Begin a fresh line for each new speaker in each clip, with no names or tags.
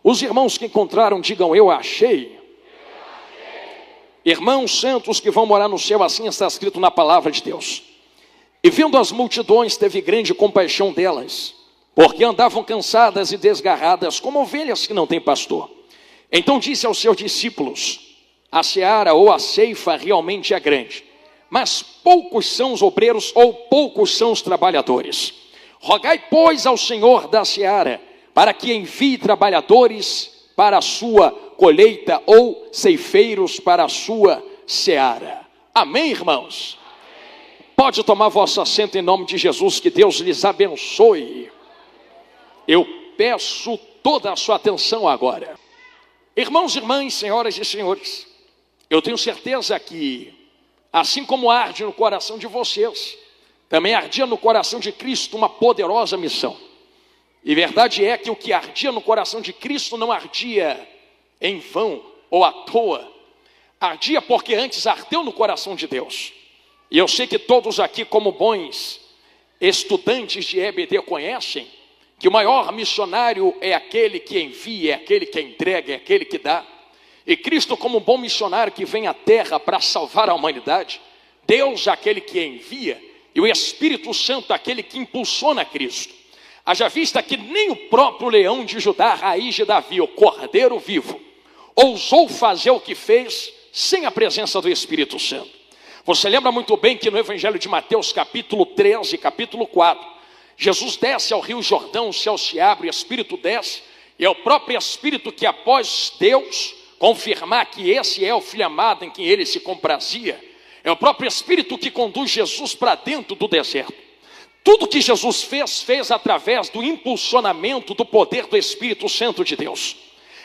Os irmãos que encontraram, digam: eu achei. Irmãos santos que vão morar no céu, assim está escrito na palavra de Deus. E vendo as multidões, teve grande compaixão delas, porque andavam cansadas e desgarradas, como ovelhas que não têm pastor. Então disse aos seus discípulos: a seara ou a ceifa realmente é grande, mas poucos são os obreiros ou poucos são os trabalhadores. Rogai, pois, ao Senhor da seara, para que envie trabalhadores para a sua colheita, ou ceifeiros para a sua seara. Amém, irmãos? Pode tomar vosso assento em nome de Jesus, que Deus lhes abençoe. Eu peço toda a sua atenção agora. Irmãos e irmãs, senhoras e senhores, eu tenho certeza que, assim como arde no coração de vocês, também ardia no coração de Cristo uma poderosa missão. E verdade é que o que ardia no coração de Cristo não ardia em vão ou à toa. Ardia porque antes ardeu no coração de Deus. E eu sei que todos aqui, como bons estudantes de EBD, conhecem que o maior missionário é aquele que envia, é aquele que entrega, é aquele que dá. E Cristo, como um bom missionário que vem à terra para salvar a humanidade, Deus é aquele que envia, e o Espírito Santo é aquele que impulsiona Cristo. Haja vista que nem o próprio leão de Judá, a raiz de Davi, o cordeiro vivo, ousou fazer o que fez sem a presença do Espírito Santo. Você lembra muito bem que no Evangelho de Mateus, capítulo 13, capítulo 4, Jesus desce ao rio Jordão, o céu se abre, o Espírito desce, e é o próprio Espírito que, após Deus confirmar que esse é o Filho amado em quem ele se comprazia, é o próprio Espírito que conduz Jesus para dentro do deserto. Tudo que Jesus fez através do impulsionamento do poder do Espírito Santo de Deus.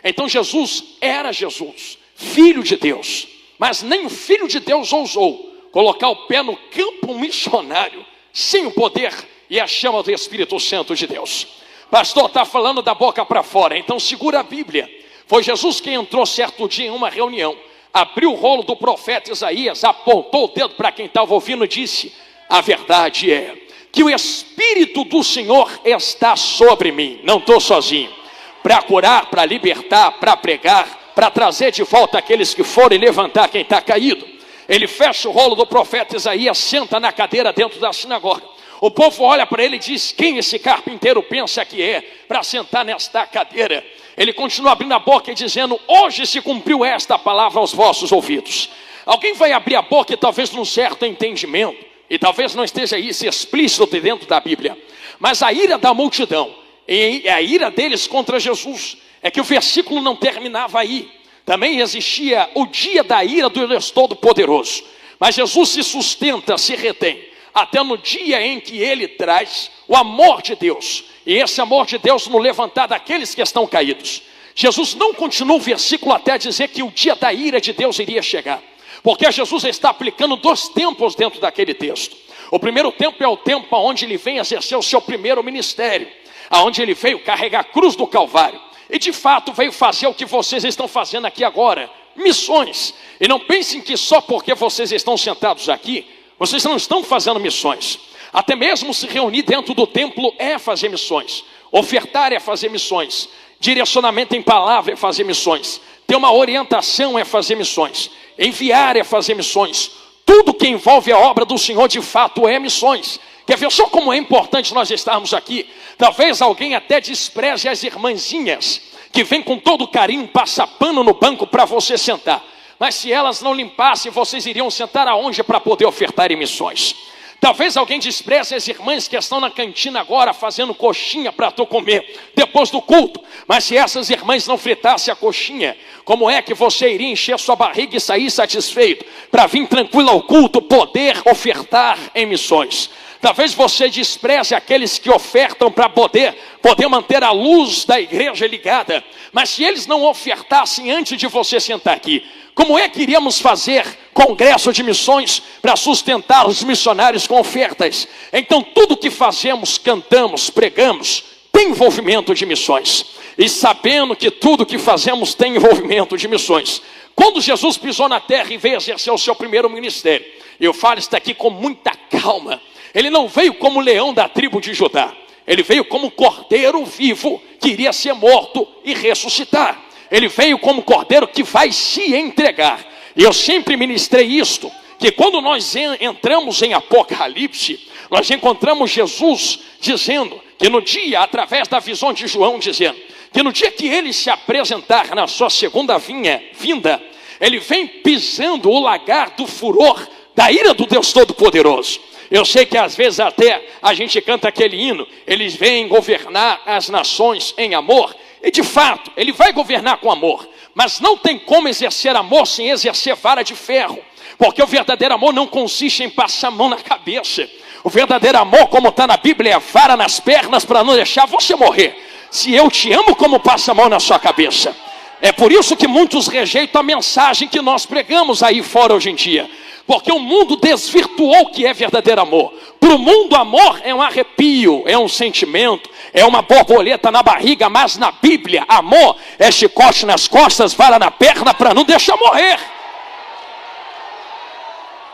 Então Jesus era Jesus, Filho de Deus, mas nem o Filho de Deus ousou colocar o pé no campo missionário sem o poder e a chama do Espírito Santo de Deus. Pastor, está falando da boca para fora, então segura a Bíblia. Foi Jesus quem entrou certo dia em uma reunião, abriu o rolo do profeta Isaías, apontou o dedo para quem estava ouvindo e disse: a verdade é que o Espírito do Senhor está sobre mim. Não estou sozinho, para curar, para libertar, para pregar, para trazer de volta aqueles que foram e levantar quem está caído. Ele fecha o rolo do profeta Isaías, senta na cadeira dentro da sinagoga. O povo olha para ele e diz: quem esse carpinteiro pensa que é para sentar nesta cadeira? Ele continua abrindo a boca e dizendo: hoje se cumpriu esta palavra aos vossos ouvidos. Alguém vai abrir a boca e talvez num certo entendimento, e talvez não esteja isso explícito dentro da Bíblia, mas a ira da multidão e a ira deles contra Jesus é que o versículo não terminava aí. Também existia o dia da ira do Deus Todo-Poderoso, mas Jesus se sustenta, se retém, até no dia em que ele traz o amor de Deus, e esse amor de Deus no levantar daqueles que estão caídos. Jesus não continua o versículo até dizer que o dia da ira de Deus iria chegar, porque Jesus está aplicando 2 tempos dentro daquele texto. O primeiro tempo é o tempo onde ele vem exercer o seu primeiro ministério, onde ele veio carregar a cruz do Calvário, e de fato veio fazer o que vocês estão fazendo aqui agora, missões. E não pensem que só porque vocês estão sentados aqui, vocês não estão fazendo missões. Até mesmo se reunir dentro do templo é fazer missões. Ofertar é fazer missões. Direcionamento em palavra é fazer missões. Ter uma orientação é fazer missões. Enviar é fazer missões. Tudo que envolve a obra do Senhor de fato é missões. Quer ver só como é importante nós estarmos aqui? Talvez alguém até despreze as irmãzinhas que vêm com todo carinho, passa pano no banco para você sentar. Mas se elas não limpassem, vocês iriam sentar aonde para poder ofertar em missões? Talvez alguém despreze as irmãs que estão na cantina agora fazendo coxinha para tu comer depois do culto. Mas se essas irmãs não fritassem a coxinha, como é que você iria encher sua barriga e sair satisfeito para vir tranquilo ao culto, poder ofertar em missões? Talvez você despreze aqueles que ofertam para poder manter a luz da igreja ligada. Mas se eles não ofertassem antes de você sentar aqui, como é que iríamos fazer congresso de missões para sustentar os missionários com ofertas? Então tudo que fazemos, cantamos, pregamos, tem envolvimento de missões. E sabendo que tudo que fazemos tem envolvimento de missões, quando Jesus pisou na terra e veio exercer o seu primeiro ministério, eu falo isso aqui com muita calma, ele não veio como leão da tribo de Judá. Ele veio como cordeiro vivo que iria ser morto e ressuscitar. Ele veio como cordeiro que vai se entregar. E eu sempre ministrei isto, que quando nós entramos em Apocalipse, nós encontramos Jesus dizendo que no dia, através da visão de João, dizendo que no dia que ele se apresentar na sua segunda vinda, ele vem pisando o lagar do furor da ira do Deus Todo-Poderoso. Eu sei que às vezes até a gente canta aquele hino, eles vêm governar as nações em amor, e de fato, ele vai governar com amor, mas não tem como exercer amor sem exercer vara de ferro, porque o verdadeiro amor não consiste em passar a mão na cabeça. O verdadeiro amor, como está na Bíblia, é vara nas pernas para não deixar você morrer. Se eu te amo, como passa a mão na sua cabeça? É por isso que muitos rejeitam a mensagem que nós pregamos aí fora hoje em dia, porque o mundo desvirtuou o que é verdadeiro amor. Para o mundo, amor é um arrepio, é um sentimento, é uma borboleta na barriga, mas na Bíblia, amor é chicote nas costas, vara na perna para não deixar morrer.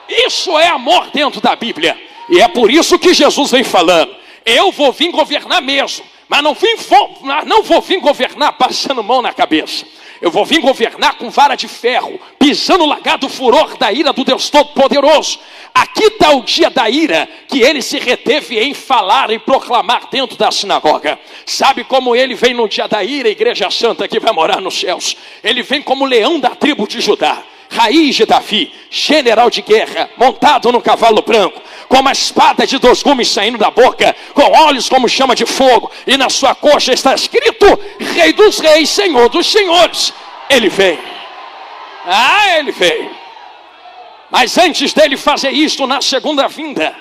Isso é amor dentro da Bíblia. E é por isso que Jesus vem falando, eu vou vir governar mesmo, mas não vou vir governar passando mão na cabeça. Eu vou vir governar com vara de ferro, pisando o lagar do furor da ira do Deus Todo-Poderoso. Aqui está o dia da ira, que ele se reteve em falar e proclamar dentro da sinagoga. Sabe como ele vem no dia da ira, a igreja santa que vai morar nos céus? Ele vem como leão da tribo de Judá, raiz de Davi, general de guerra, montado no cavalo branco, com uma espada de 2 gumes saindo da boca, com olhos como chama de fogo, e na sua coxa está escrito, Rei dos Reis, Senhor dos Senhores. Ele vem. Ele vem. Mas antes dele fazer isto na segunda vinda,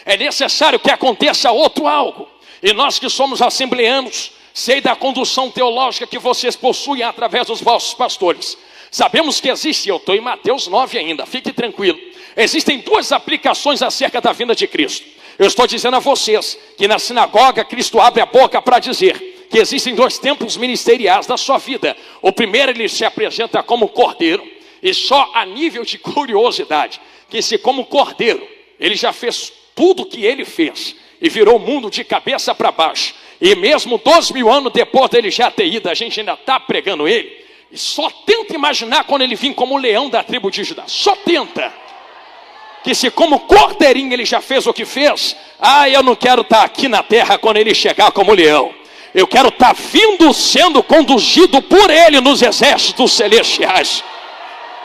é necessário que aconteça outro algo. E nós que somos assembleanos, sei da condução teológica que vocês possuem através dos vossos pastores. Sabemos que existe, eu estou em Mateus 9 ainda, fique tranquilo. Existem 2 aplicações acerca da vinda de Cristo. Eu estou dizendo a vocês que na sinagoga Cristo abre a boca para dizer que existem 2 tempos ministeriais da sua vida. O primeiro, ele se apresenta como cordeiro, e só a nível de curiosidade, que se como cordeiro, ele já fez tudo o que ele fez, e virou o mundo de cabeça para baixo, e mesmo 2000 anos depois dele já ter ido, a gente ainda está pregando ele, e só tenta imaginar quando ele vir como leão da tribo de Judá, só tenta, que se como cordeirinho ele já fez o que fez, eu não quero estar aqui na terra quando ele chegar como leão, eu quero estar vindo, sendo conduzido por ele nos exércitos celestiais.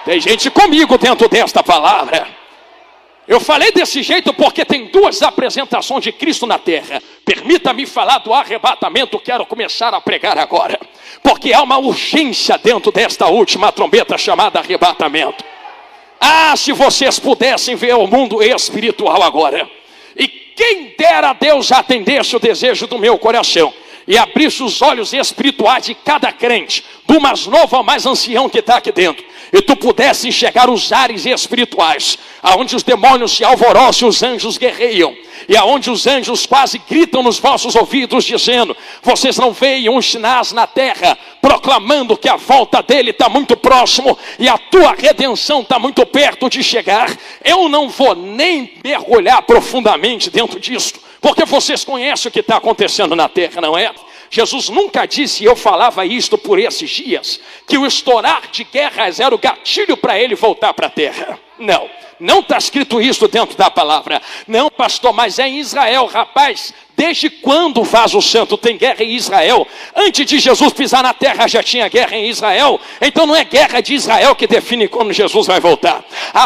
Tem gente comigo dentro desta palavra. Eu falei desse jeito porque tem 2 apresentações de Cristo na terra. Permita-me falar do arrebatamento, quero começar a pregar agora, porque há uma urgência dentro desta última trombeta chamada arrebatamento. Se vocês pudessem ver o mundo espiritual agora, e quem dera Deus atendesse o desejo do meu coração, e abrisse os olhos espirituais de cada crente, do mais novo ao mais ancião que está aqui dentro, e tu pudesse enxergar os ares espirituais, aonde os demônios se alvoroçam e os anjos guerreiam, e aonde os anjos quase gritam nos vossos ouvidos, dizendo, vocês não veem uns sinais na terra, proclamando que a volta dele está muito próximo, e a tua redenção está muito perto de chegar. Eu não vou nem mergulhar profundamente dentro disso, porque vocês conhecem o que está acontecendo na terra, não é? Jesus nunca disse, e eu falava isto por esses dias, que o estourar de guerras era o gatilho para ele voltar para a terra. Não está escrito isso dentro da palavra. Não, pastor, mas é em Israel, rapaz. Desde quando, vaso santo, tem guerra em Israel? Antes de Jesus pisar na terra já tinha guerra em Israel. Então não é guerra de Israel que define quando Jesus vai voltar.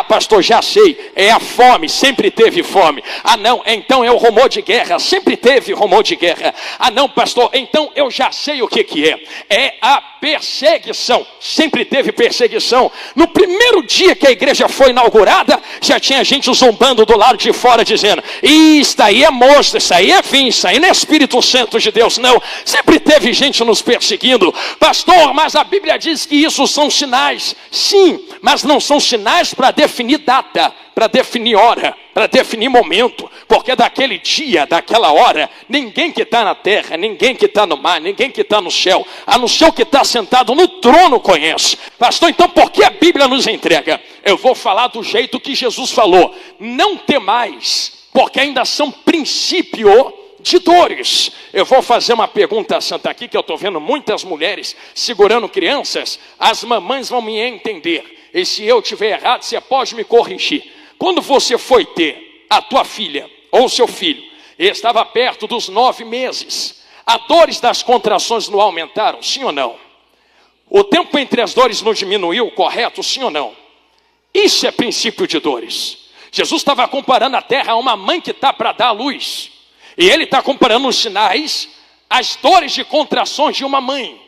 Pastor, já sei, é a fome, sempre teve fome. Não, então é o rumor de guerra, sempre teve rumor de guerra. Não, pastor, então eu já sei o que é. É a perseguição, sempre teve perseguição. No primeiro dia que a igreja foi inaugurada, já tinha gente zombando do lado de fora, dizendo, isso aí é monstro, isso aí é fim, isso aí não é Espírito Santo de Deus, não. Sempre teve gente nos perseguindo. Pastor, mas a Bíblia diz que isso são sinais. Sim, mas não são sinais para definir data, para definir hora, para definir momento, porque daquele dia, daquela hora, ninguém que está na terra, ninguém que está no mar, ninguém que está no céu, a não ser o que está sentado no trono conhece. Pastor, então por que a Bíblia nos entrega? Eu vou falar do jeito que Jesus falou, não temais, porque ainda são princípio de dores. Eu vou fazer uma pergunta santa aqui, que eu estou vendo muitas mulheres segurando crianças. As mamães vão me entender. E se eu estiver errado, você pode me corrigir. Quando você foi ter a tua filha ou seu filho, e estava perto dos 9 meses, as dores das contrações não aumentaram, sim ou não? O tempo entre as dores não diminuiu, correto, sim ou não? Isso é princípio de dores. Jesus estava comparando a terra a uma mãe que está para dar à luz. E ele está comparando os sinais, as dores de contrações de uma mãe.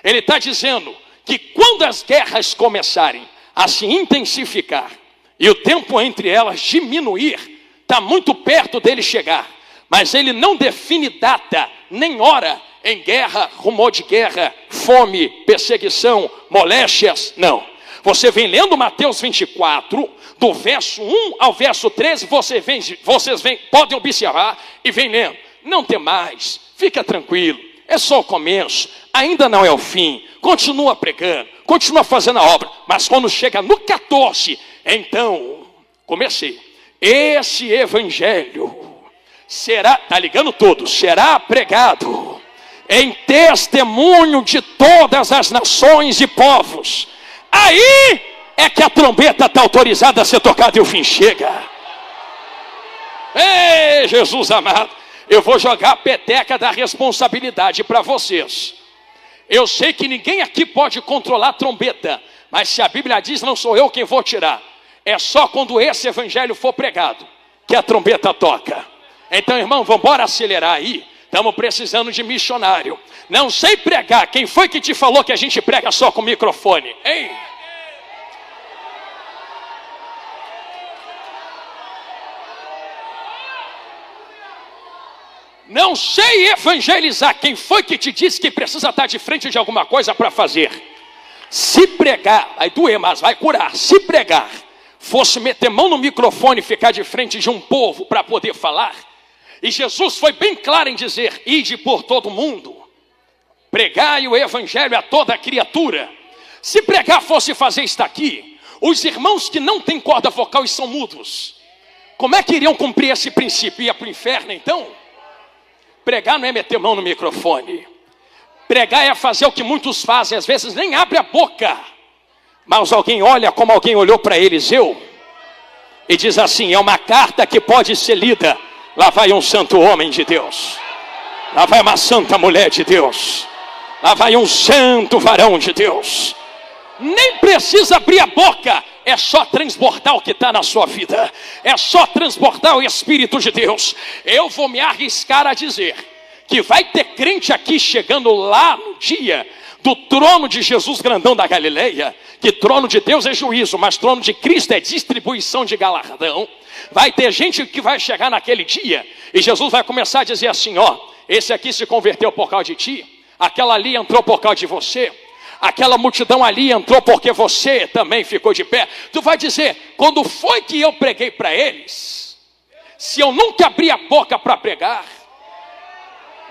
Ele está dizendo que quando as guerras começarem a se intensificar e o tempo entre elas diminuir, está muito perto dele chegar. Mas ele não define data nem hora em guerra, rumor de guerra, fome, perseguição, moléstias, não. Você vem lendo Mateus 24, do verso 1 ao verso 13, vocês podem observar e vem lendo. Não tem mais, fica tranquilo, é só o começo, ainda não é o fim. Continua pregando, continua fazendo a obra, mas quando chega no 14, então, comecei. Esse evangelho será, tá ligando tudo, será pregado em testemunho de todas as nações e povos. Aí é que a trombeta está autorizada a ser tocada e o fim chega. Ei, Jesus amado, eu vou jogar a peteca da responsabilidade para vocês. Eu sei que ninguém aqui pode controlar a trombeta, mas se a Bíblia diz, não sou eu quem vou tirar. É só quando esse evangelho for pregado que a trombeta toca. Então, irmão, vamos embora acelerar aí. Estamos precisando de missionário. Não sei pregar. Quem foi que te falou que a gente prega só com microfone? Hein? Não sei evangelizar. Quem foi que te disse que precisa estar de frente de alguma coisa para fazer? Se pregar, vai doer, mas vai curar. Se pregar fosse meter mão no microfone e ficar de frente de um povo para poder falar, e Jesus foi bem claro em dizer, ide por todo mundo, pregai o evangelho a toda criatura. Se pregar fosse fazer isso aqui, os irmãos que não têm corda vocal e são mudos, como é que iriam cumprir esse princípio? Ia para o inferno então? Pregar não é meter mão no microfone. Pregar é fazer o que muitos fazem, às vezes nem abre a boca, mas alguém olha como alguém olhou para Eliseu e diz assim, é uma carta que pode ser lida. Lá vai um santo homem de Deus, lá vai uma santa mulher de Deus, lá vai um santo varão de Deus. Nem precisa abrir a boca, é só transbordar o que está na sua vida, é só transbordar o Espírito de Deus. Eu vou me arriscar a dizer que vai ter crente aqui chegando lá no dia do trono de Jesus grandão da Galileia, que trono de Deus é juízo, mas trono de Cristo é distribuição de galardão. Vai ter gente que vai chegar naquele dia e Jesus vai começar a dizer assim, ó, esse aqui se converteu por causa de ti, aquela ali entrou por causa de você, aquela multidão ali entrou porque você também ficou de pé. Tu vai dizer, quando foi que eu preguei para eles? Se eu nunca abri a boca para pregar,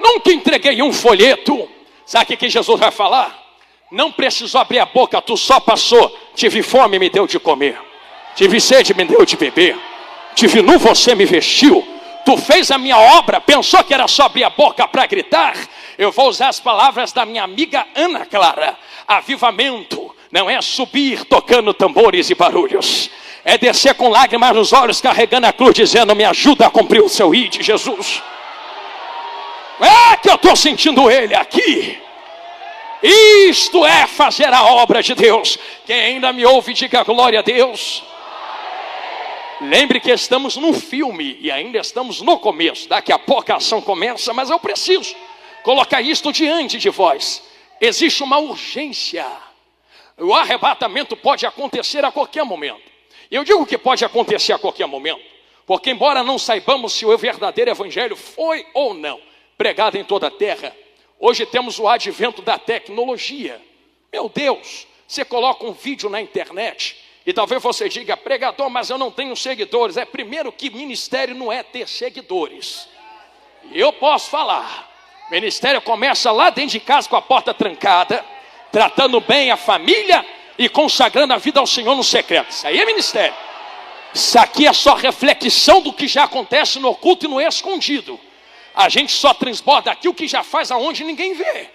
nunca entreguei um folheto, sabe o que Jesus vai falar? Não precisou abrir a boca, tu só passou, tive fome, me deu de comer, tive sede, me deu de beber, tive nu, você me vestiu, tu fez a minha obra, pensou que era só abrir a boca para gritar? Eu vou usar as palavras da minha amiga Ana Clara, avivamento não é subir tocando tambores e barulhos, é descer com lágrimas nos olhos, carregando a cruz, dizendo, me ajuda a cumprir o seu ID, Jesus. É que eu estou sentindo ele aqui. Isto é fazer a obra de Deus. Quem ainda me ouve, diga glória a Deus. Lembre que estamos num filme e ainda estamos no começo. Daqui a pouco a ação começa, mas eu preciso colocar isto diante de vós. Existe uma urgência. O arrebatamento pode acontecer a qualquer momento. Eu digo que pode acontecer a qualquer momento, porque embora não saibamos se o verdadeiro evangelho foi ou não pregado em toda a terra, hoje temos o advento da tecnologia. Meu Deus, você coloca um vídeo na internet e talvez você diga, pregador, mas eu não tenho seguidores. É primeiro que ministério não é ter seguidores. E eu posso falar, ministério começa lá dentro de casa com a porta trancada, tratando bem a família e consagrando a vida ao Senhor no secreto. Isso aí é ministério. Isso aqui é só reflexão do que já acontece no oculto e no escondido. A gente só transborda aqui o que já faz aonde ninguém vê.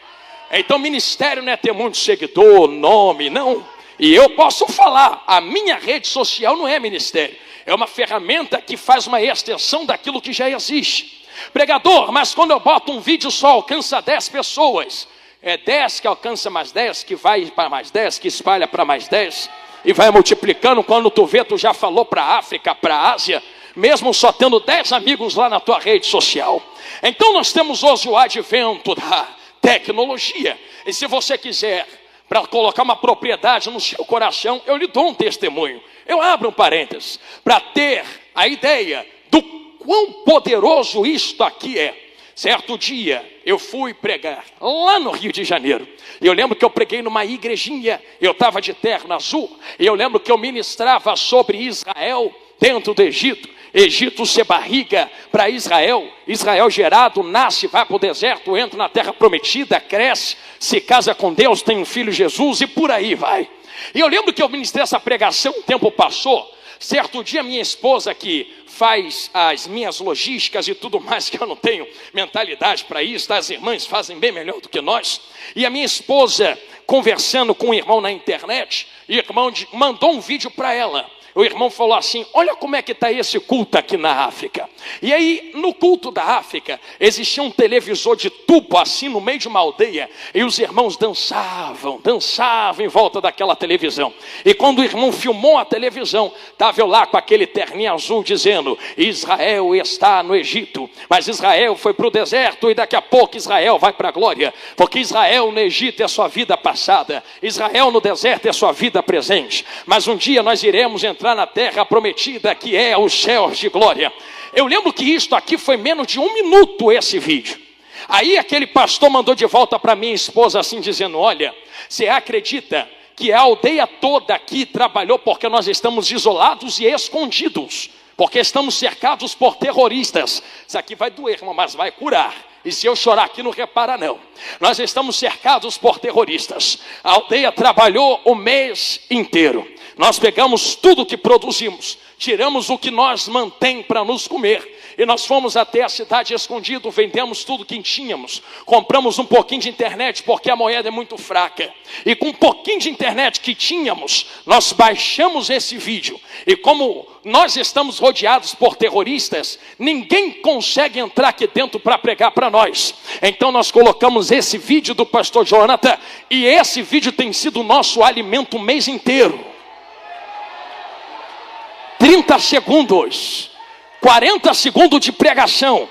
Então ministério não é ter muito seguidor, nome, não. E eu posso falar, a minha rede social não é ministério. É uma ferramenta que faz uma extensão daquilo que já existe. Pregador, mas quando eu boto um vídeo só alcança 10 pessoas. É 10 que alcança mais 10, que vai para mais 10, que espalha para mais 10. E vai multiplicando, quando tu vê, tu já falou para a África, para a Ásia. Mesmo só tendo 10 amigos lá na tua rede social. Então nós temos hoje o advento da tecnologia. E se você quiser, para colocar uma propriedade no seu coração, eu lhe dou um testemunho. Eu abro um parênteses, para ter a ideia do quão poderoso isto aqui é. Certo dia, eu fui pregar lá no Rio de Janeiro. E eu lembro que eu preguei numa igrejinha, eu estava de terno azul. E eu lembro que eu ministrava sobre Israel dentro do Egito. Egito ser barriga para Israel. Israel gerado, nasce, vai para o deserto, entra na terra prometida, cresce, se casa com Deus, tem um filho Jesus e por aí vai. E eu lembro que eu ministrei essa pregação, o tempo passou. Certo dia minha esposa, que faz as minhas logísticas e tudo mais, que eu não tenho mentalidade para isso, as irmãs fazem bem melhor do que nós. E a minha esposa, conversando com um irmão na internet, o irmão mandou um vídeo para ela. O irmão falou assim, olha como é que está esse culto aqui na África. E aí, no culto da África, existia um televisor de tubo assim no meio de uma aldeia. E os irmãos dançavam em volta daquela televisão. E quando o irmão filmou a televisão, estava eu lá com aquele terninho azul dizendo, Israel está no Egito. Mas Israel foi para o deserto e daqui a pouco Israel vai para a glória. Porque Israel no Egito é sua vida passada. Israel no deserto é sua vida presente. Mas um dia nós iremos entrar na terra prometida, que é os céus de glória. Eu lembro que isto aqui foi menos de 1 minuto esse vídeo. Aí aquele pastor mandou de volta para minha esposa assim dizendo, olha, você acredita que a aldeia toda aqui trabalhou porque nós estamos isolados e escondidos, porque estamos cercados por terroristas. Isso aqui vai doer, irmão, mas vai curar. E se eu chorar aqui, não repara não. Nós estamos cercados por terroristas. A aldeia trabalhou o mês inteiro. Nós pegamos tudo que produzimos, tiramos o que nós mantém para nos comer. E nós fomos até a cidade escondido, vendemos tudo que tínhamos. Compramos um pouquinho de internet, porque a moeda é muito fraca. E com um pouquinho de internet que tínhamos, nós baixamos esse vídeo. E como nós estamos rodeados por terroristas, ninguém consegue entrar aqui dentro para pregar para nós. Então nós colocamos esse vídeo do pastor Jonathan, e esse vídeo tem sido o nosso alimento o mês inteiro. 30 segundos, 40 segundos de pregação.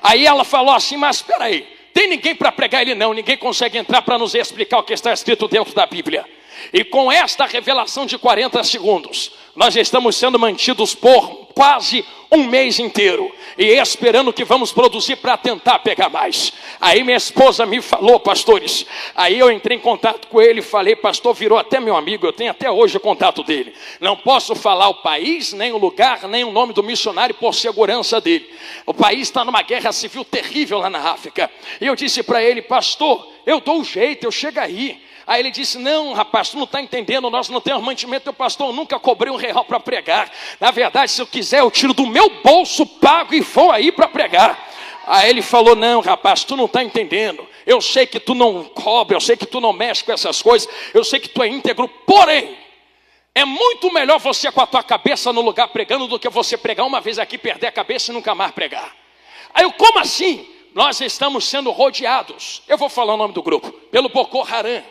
Aí ela falou assim, mas espera aí, tem ninguém para pregar ele não, ninguém consegue entrar para nos explicar o que está escrito dentro da Bíblia. E com esta revelação de 40 segundos, nós estamos sendo mantidos por quase um mês inteiro, e esperando que vamos produzir para tentar pegar mais. Aí minha esposa me falou, pastores, aí eu entrei em contato com ele e falei, pastor, virou até meu amigo, eu tenho até hoje o contato dele. Não posso falar o país, nem o lugar, nem o nome do missionário por segurança dele. O país está numa guerra civil terrível lá na África. E eu disse para ele, pastor, eu dou um jeito, eu chego aí. Aí ele disse, não rapaz, tu não está entendendo, nós não temos mantimento, eu pastor, eu nunca cobrei R$1 para pregar. Na verdade, se eu quiser, eu tiro do meu bolso, pago e vou aí para pregar. Aí ele falou, não rapaz, tu não está entendendo. Eu sei que tu não cobra, eu sei que tu não mexe com essas coisas, eu sei que tu é íntegro, porém, é muito melhor você com a tua cabeça no lugar pregando do que você pregar uma vez aqui, perder a cabeça e nunca mais pregar. Aí eu, como assim? Nós estamos sendo rodeados, eu vou falar o nome do grupo, pelo Boko Haram.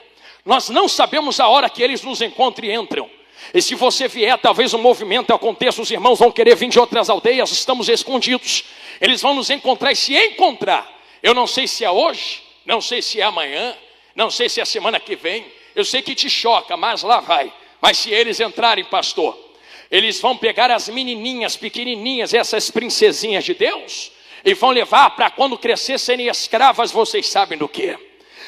Nós não sabemos a hora que eles nos encontram e entram. E se você vier, talvez um movimento aconteça, os irmãos vão querer vir de outras aldeias, estamos escondidos. Eles vão nos encontrar, e se encontrar, eu não sei se é hoje, não sei se é amanhã, não sei se é semana que vem, eu sei que te choca, mas lá vai. Mas se eles entrarem, pastor, eles vão pegar as menininhas pequenininhas, essas princesinhas de Deus, e vão levar para quando crescer serem escravas, vocês sabem do quê?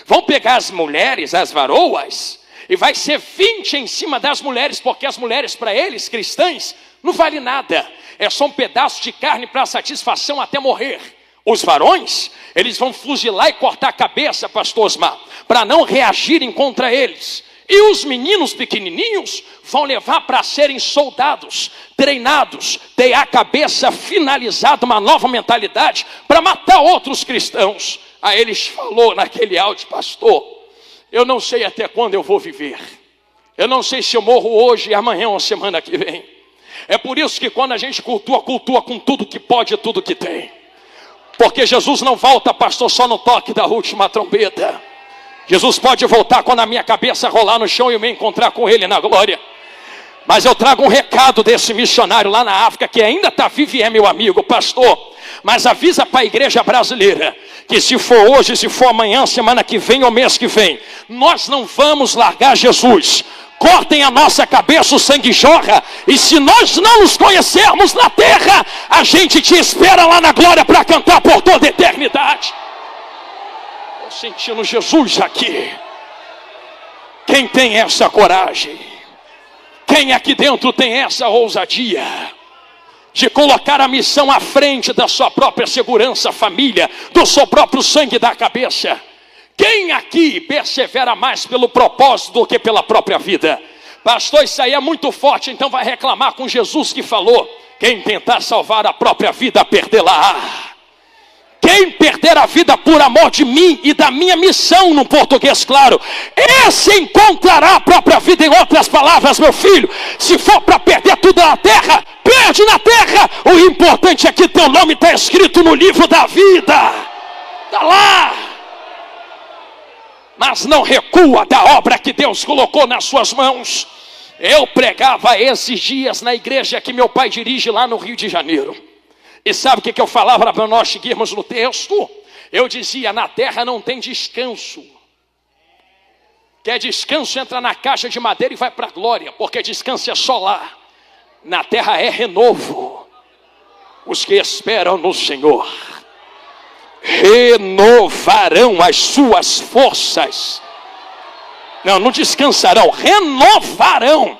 Vão pegar as mulheres, as varoas, e vai ser 20 em cima das mulheres, porque as mulheres para eles, cristãs, não vale nada. É só um pedaço de carne para satisfação até morrer. Os varões, eles vão fuzilar e cortar a cabeça, pastor Osmar, para não reagirem contra eles. E os meninos pequenininhos vão levar para serem soldados, treinados, ter a cabeça finalizada, uma nova mentalidade, para matar outros cristãos. Aí eles falou naquele áudio: pastor, eu não sei até quando eu vou viver. Eu não sei se eu morro hoje, e amanhã ou semana que vem. É por isso que quando a gente cultua com tudo que pode e tudo que tem. Porque Jesus não volta, pastor, só no toque da última trombeta. Jesus pode voltar quando a minha cabeça rolar no chão e eu me encontrar com Ele na glória. Mas eu trago um recado desse missionário lá na África, que ainda está vivo e é meu amigo, pastor. Mas avisa para a igreja brasileira, que se for hoje, se for amanhã, semana que vem ou mês que vem, nós não vamos largar Jesus. Cortem a nossa cabeça, o sangue jorra. E se nós não nos conhecermos na terra, a gente te espera lá na glória para cantar por toda a eternidade. Estou sentindo Jesus aqui. Quem tem essa coragem? Quem aqui dentro tem essa ousadia de colocar a missão à frente da sua própria segurança, família, do seu próprio sangue da cabeça? Quem aqui persevera mais pelo propósito do que pela própria vida? Pastor, isso aí é muito forte, então vai reclamar com Jesus que falou: quem tentar salvar a própria vida, perdê-la. Quem perder a vida por amor de mim e da minha missão, no português claro, esse encontrará a própria vida. Em outras palavras, meu filho, se for para perder tudo na terra, perde na terra. O importante é que teu nome está escrito no livro da vida. Está lá. Mas não recua da obra que Deus colocou nas suas mãos. Eu pregava esses dias na igreja que meu pai dirige lá no Rio de Janeiro. E sabe o que eu falava para nós seguirmos no texto? Eu dizia: na terra não tem descanso. Quer descanso, entra na caixa de madeira e vai para a glória, porque descanso é só lá. Na terra é renovo. Os que esperam no Senhor renovarão as suas forças. Não descansarão, renovarão.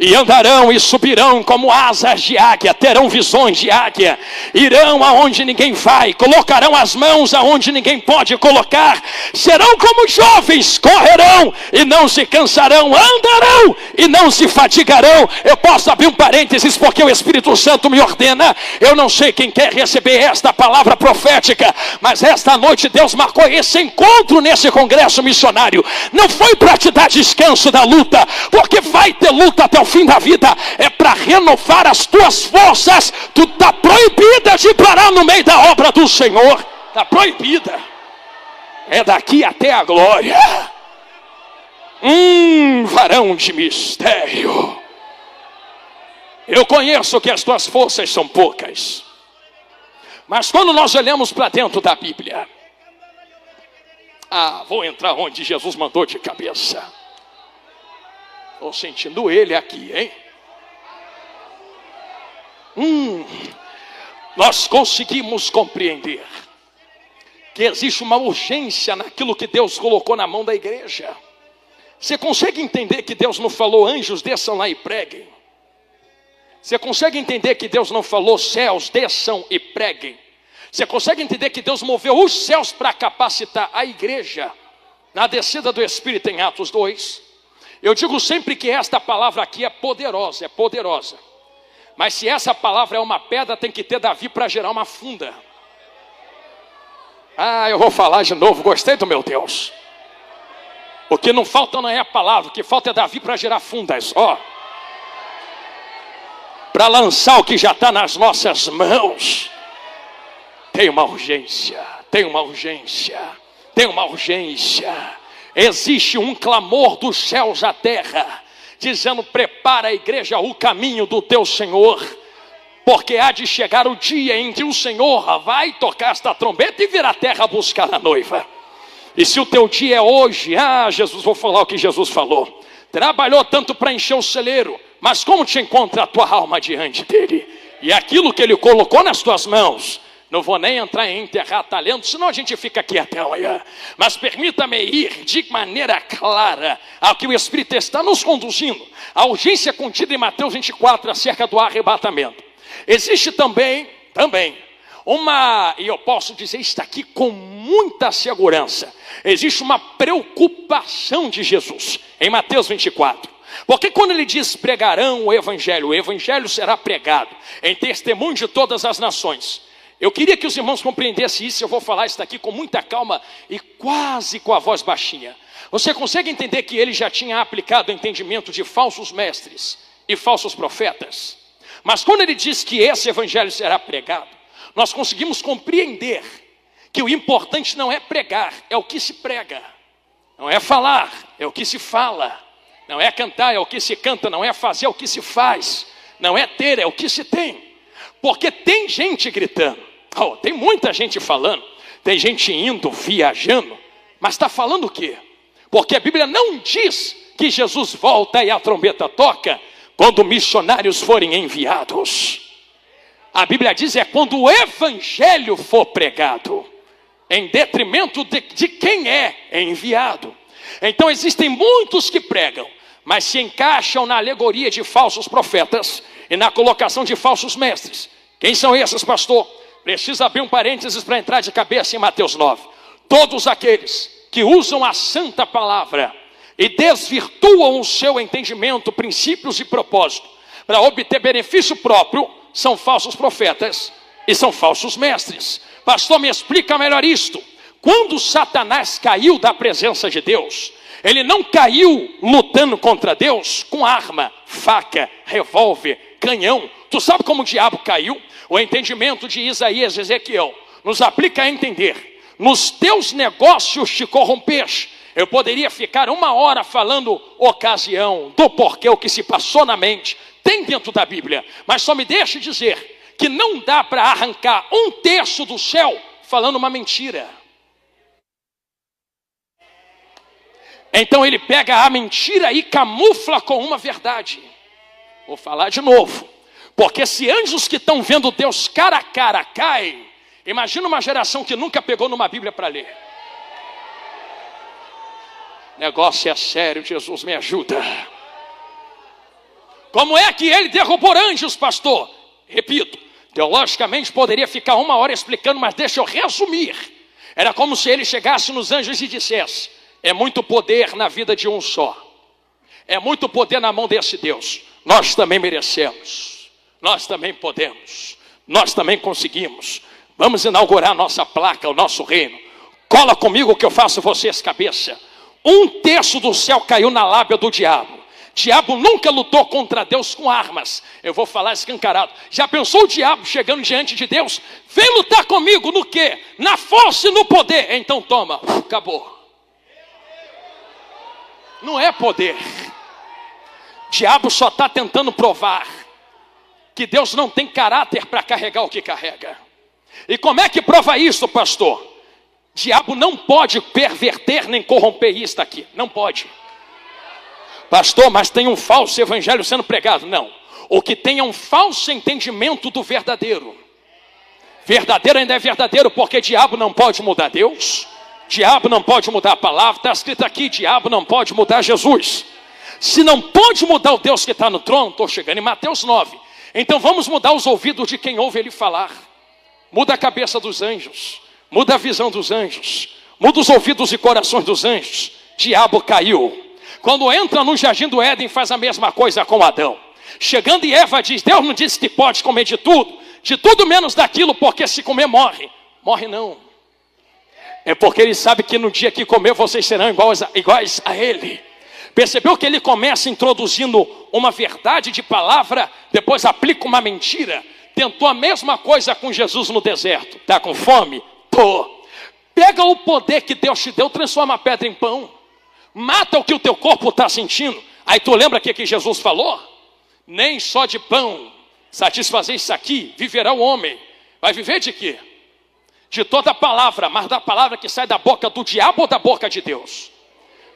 E andarão e subirão como asas de águia, terão visões de águia, irão aonde ninguém vai, colocarão as mãos aonde ninguém pode colocar, serão como jovens, correrão e não se cansarão, andarão e não se fatigarão. Eu posso abrir um parênteses porque o Espírito Santo me ordena. Eu não sei quem quer receber esta palavra profética, mas esta noite Deus marcou esse encontro nesse congresso missionário. Não foi para te dar descanso da luta, porque vai ter luta até o fim da vida. É para renovar as tuas forças. Tu está proibida de parar no meio da obra do Senhor. Está proibida. É daqui até a glória. Varão de mistério, eu conheço que as tuas forças são poucas, mas quando nós olhamos para dentro da Bíblia, vou entrar onde Jesus mandou de cabeça. Estou sentindo ele aqui, hein? Nós conseguimos compreender que existe uma urgência naquilo que Deus colocou na mão da igreja. Você consegue entender que Deus não falou: anjos desçam lá e preguem? Você consegue entender que Deus não falou: céus desçam e preguem? Você consegue entender que Deus moveu os céus para capacitar a igreja na descida do Espírito em Atos 2? Eu digo sempre que esta palavra aqui é poderosa, mas se essa palavra é uma pedra, tem que ter Davi para gerar uma funda. Eu vou falar de novo, gostei do meu Deus. O que não falta não é a palavra, o que falta é Davi para gerar fundas, para lançar o que já está nas nossas mãos. Tem uma urgência. Existe um clamor dos céus à terra, dizendo: prepara a igreja o caminho do teu Senhor, porque há de chegar o dia em que o Senhor vai tocar esta trombeta e vir à terra buscar a noiva. E se o teu dia é hoje, Jesus, vou falar o que Jesus falou: trabalhou tanto para encher o celeiro, mas como te encontra a tua alma diante dele? E aquilo que ele colocou nas tuas mãos, não vou nem entrar em enterrar talento, senão a gente fica aqui até amanhã. Mas permita-me ir de maneira clara ao que o Espírito está nos conduzindo. A urgência contida em Mateus 24 acerca do arrebatamento. Existe também E eu posso dizer isso aqui com muita segurança, existe uma preocupação de Jesus em Mateus 24. Porque quando ele diz pregarão o evangelho será pregado em testemunho de todas as nações. Eu queria que os irmãos compreendessem isso. Eu vou falar isso aqui com muita calma e quase com a voz baixinha. Você consegue entender que ele já tinha aplicado o entendimento de falsos mestres e falsos profetas? Mas quando ele diz que esse evangelho será pregado, nós conseguimos compreender que o importante não é pregar, é o que se prega. Não é falar, é o que se fala. Não é cantar, é o que se canta. Não é fazer, é o que se faz. Não é ter, é o que se tem. Porque tem gente gritando, tem muita gente falando, tem gente indo, viajando, mas está falando o quê? Porque a Bíblia não diz que Jesus volta e a trombeta toca quando missionários forem enviados. A Bíblia diz quando o evangelho for pregado, em detrimento de quem é enviado. Então existem muitos que pregam, mas se encaixam na alegoria de falsos profetas e na colocação de falsos mestres. Quem são esses, pastor? Precisa abrir um parênteses para entrar de cabeça em Mateus 9. Todos aqueles que usam a santa palavra e desvirtuam o seu entendimento, princípios e propósito para obter benefício próprio, são falsos profetas e são falsos mestres. Pastor, me explica melhor isto. Quando Satanás caiu da presença de Deus, ele não caiu lutando contra Deus com arma, faca, revólver, canhão. Tu sabe como o diabo caiu? O entendimento de Isaías e Ezequiel nos aplica a entender: nos teus negócios te corrompeste. Eu poderia ficar 1 hora falando ocasião, do porquê, o que se passou na mente, tem dentro da Bíblia, mas só me deixe dizer que não dá para arrancar 1/3 do céu falando uma mentira. Então ele pega a mentira e camufla com uma verdade. Vou falar de novo. Porque se anjos que estão vendo Deus cara a cara caem, imagina uma geração que nunca pegou numa Bíblia para ler. Negócio é sério, Jesus me ajuda. Como é que ele derrubou anjos, pastor? Repito, teologicamente poderia ficar 1 hora explicando, mas deixa eu resumir. Era como se ele chegasse nos anjos e dissesse: é muito poder na vida de um só. É muito poder na mão desse Deus. Nós também merecemos. Nós também podemos. Nós também conseguimos. Vamos inaugurar nossa placa, o nosso reino. Cola comigo que eu faço vocês cabeça. 1/3 do céu caiu na lábia do diabo. Diabo nunca lutou contra Deus com armas. Eu vou falar escancarado. Já pensou o diabo chegando diante de Deus? Vem lutar comigo no quê? Na força e no poder. Então toma, acabou. Não é poder. Diabo só está tentando provar que Deus não tem caráter para carregar o que carrega. E como é que prova isso, pastor? Diabo não pode perverter nem corromper isso aqui. Não pode. Pastor, mas tem um falso evangelho sendo pregado. Não. O que tem é um falso entendimento do verdadeiro. Verdadeiro ainda é verdadeiro, porque diabo não pode mudar Deus. Diabo não pode mudar a palavra. Está escrito aqui, diabo não pode mudar Jesus. Se não pode mudar o Deus que está no trono, estou chegando em Mateus 9. Então vamos mudar os ouvidos de quem ouve ele falar. Muda a cabeça dos anjos. Muda a visão dos anjos. Muda os ouvidos e corações dos anjos. Diabo caiu. Quando entra no jardim do Éden, faz a mesma coisa com Adão. Chegando em Eva diz: Deus não disse que pode comer de tudo menos daquilo, porque se comer morre. Morre não. É porque ele sabe que no dia que comer vocês serão iguais a ele. Percebeu que ele começa introduzindo uma verdade de palavra, depois aplica uma mentira. Tentou a mesma coisa com Jesus no deserto. Está com fome? Tô. Pega o poder que Deus te deu, transforma a pedra em pão. Mata o que o teu corpo está sentindo. Aí tu lembra o que Jesus falou? Nem só de pão satisfazer isso aqui viverá o homem. Vai viver de quê? De toda a palavra, mas da palavra que sai da boca do diabo ou da boca de Deus?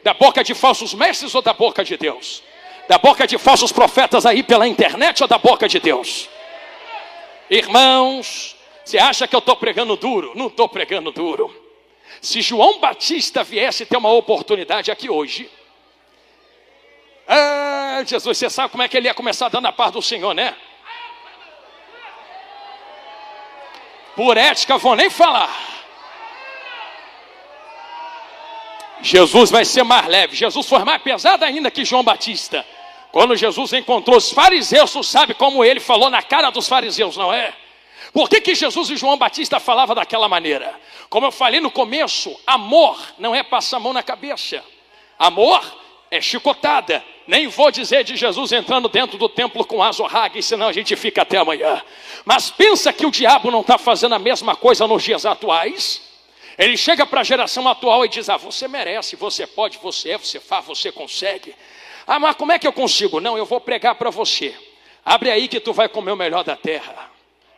Da boca de falsos mestres ou da boca de Deus? Da boca de falsos profetas aí pela internet ou da boca de Deus? Irmãos, você acha que eu estou pregando duro? Não estou pregando duro. Se João Batista viesse ter uma oportunidade aqui hoje, Jesus, você sabe como é que ele ia começar dando a paz do Senhor, né? Por ética, vou nem falar. Jesus vai ser mais leve. Jesus foi mais pesado ainda que João Batista. Quando Jesus encontrou os fariseus, tu sabe como ele falou na cara dos fariseus, não é? Por que Jesus e João Batista falavam daquela maneira? Como eu falei no começo, amor não é passar a mão na cabeça. Amor é chicotada. Nem vou dizer de Jesus entrando dentro do templo com azorrague, senão a gente fica até amanhã. Mas pensa que o diabo não está fazendo a mesma coisa nos dias atuais? Ele chega para a geração atual e diz, você merece, você pode, você é, você faz, você consegue. Mas como é que eu consigo? Não, eu vou pregar para você. Abre aí que tu vai comer o melhor da terra.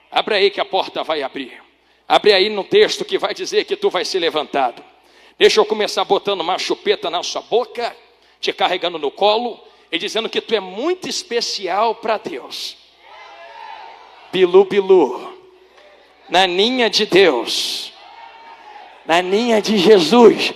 Abre aí que a porta vai abrir. Abre aí no texto que vai dizer que tu vai ser levantado. Deixa eu começar botando uma chupeta na sua boca, te carregando no colo e dizendo que tu é muito especial para Deus. Bilu, bilu. Naninha de Deus. Naninha de Jesus.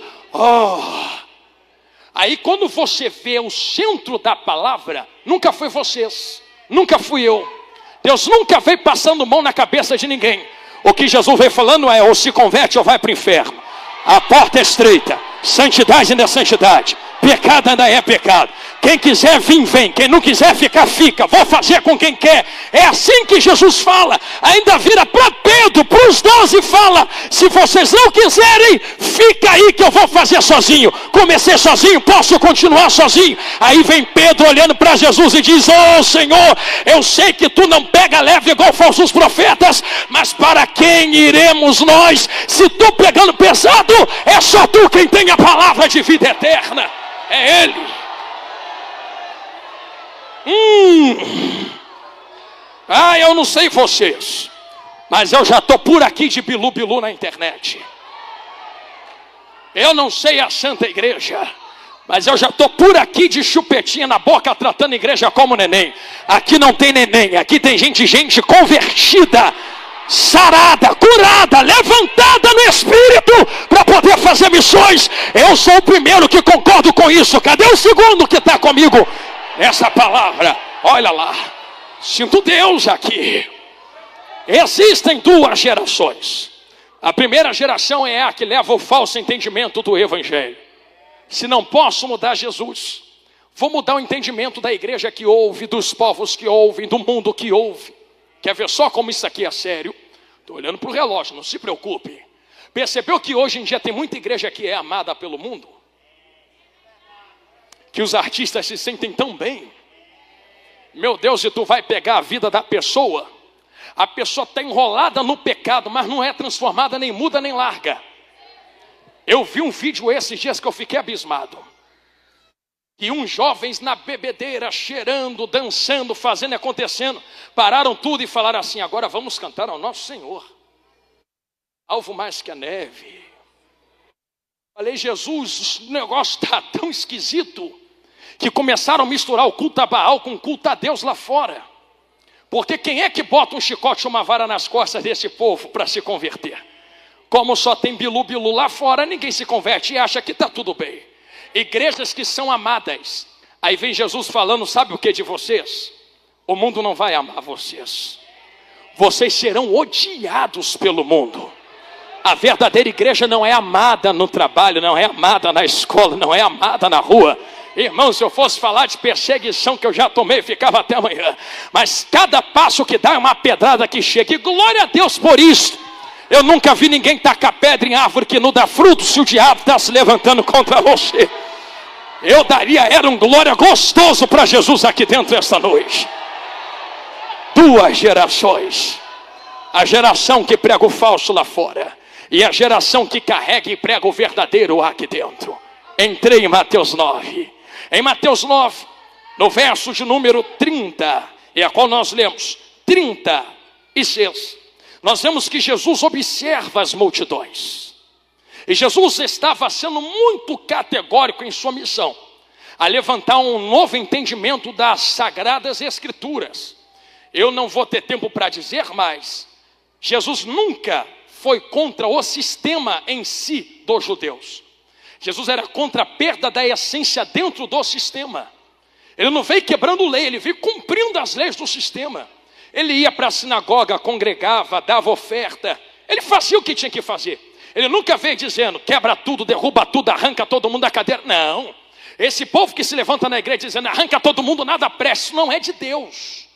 Aí quando você vê o centro da palavra, nunca foi vocês, nunca fui eu. Deus nunca veio passando mão na cabeça de ninguém. O que Jesus veio falando é, ou se converte ou vai para o inferno. A porta é estreita, santidade ainda é santidade, pecado ainda é pecado. Quem quiser vir, vem. Quem não quiser ficar, fica. Vou fazer com quem quer. É assim que Jesus fala. Ainda vira para Pedro, para os 12 e fala, se vocês não quiserem, fica aí que eu vou fazer sozinho. Comecei sozinho, posso continuar sozinho. Aí vem Pedro olhando para Jesus e diz, Senhor, eu sei que tu não pega leve igual falsos profetas, mas para quem iremos nós? Se tu pegando pesado, é só tu quem tem a palavra de vida eterna. É Ele. Eu não sei vocês, mas eu já estou por aqui de bilu-bilu na internet. Eu não sei a Santa Igreja, mas eu já estou por aqui de chupetinha na boca, tratando a igreja como neném. Aqui não tem neném, aqui tem gente convertida, sarada, curada, levantada no Espírito para poder fazer missões. Eu sou o primeiro que concordo com isso. Cadê o segundo que está comigo? Essa palavra, olha lá, sinto Deus aqui. Existem duas gerações. A primeira geração é a que leva o falso entendimento do Evangelho. Se não posso mudar Jesus, vou mudar o entendimento da igreja que ouve, dos povos que ouvem, do mundo que ouve. Quer ver só como isso aqui é sério? Estou olhando para o relógio, não se preocupe. Percebeu que hoje em dia tem muita igreja que é amada pelo mundo? Que os artistas se sentem tão bem. Meu Deus, e tu vai pegar a vida da pessoa. A pessoa está enrolada no pecado, mas não é transformada, nem muda, nem larga. Eu vi um vídeo esses dias que eu fiquei abismado. E uns jovens na bebedeira, cheirando, dançando, fazendo e acontecendo, pararam tudo e falaram assim, agora vamos cantar ao nosso Senhor. Alvo mais que a neve. Falei, Jesus, o negócio está tão esquisito, que começaram a misturar o culto a Baal com o culto a Deus lá fora. Porque quem é que bota um chicote e uma vara nas costas desse povo para se converter? Como só tem bilu-bilu lá fora, ninguém se converte e acha que está tudo bem. Igrejas que são amadas. Aí vem Jesus falando, sabe o que de vocês? O mundo não vai amar vocês. Vocês serão odiados pelo mundo. A verdadeira igreja não é amada no trabalho, não é amada na escola, não é amada na rua. Irmão, se eu fosse falar de perseguição que eu já tomei, ficava até amanhã. Mas cada passo que dá é uma pedrada que chega. E glória a Deus por isso. Eu nunca vi ninguém tacar pedra em árvore que não dá fruto se o diabo está se levantando contra você. Eu daria, era um glória gostoso para Jesus aqui dentro esta noite. Duas gerações. A geração que prega o falso lá fora. E a geração que carrega e prega o verdadeiro aqui dentro. Entrei em Mateus 9. Em Mateus 9, no verso de número 30, e a qual nós lemos, 36, nós vemos que Jesus observa as multidões. E Jesus estava sendo muito categórico em sua missão, a levantar um novo entendimento das Sagradas Escrituras. Eu não vou ter tempo para dizer mais. Jesus nunca foi contra o sistema em si dos judeus. Jesus era contra a perda da essência dentro do sistema. Ele não veio quebrando lei, ele veio cumprindo as leis do sistema. Ele ia para a sinagoga, congregava, dava oferta, Ele fazia o que tinha que fazer. Ele nunca veio dizendo, quebra tudo, derruba tudo, arranca todo mundo da cadeira. Não. Esse povo que se levanta na igreja dizendo, arranca todo mundo, nada presta, isso não é de Deus.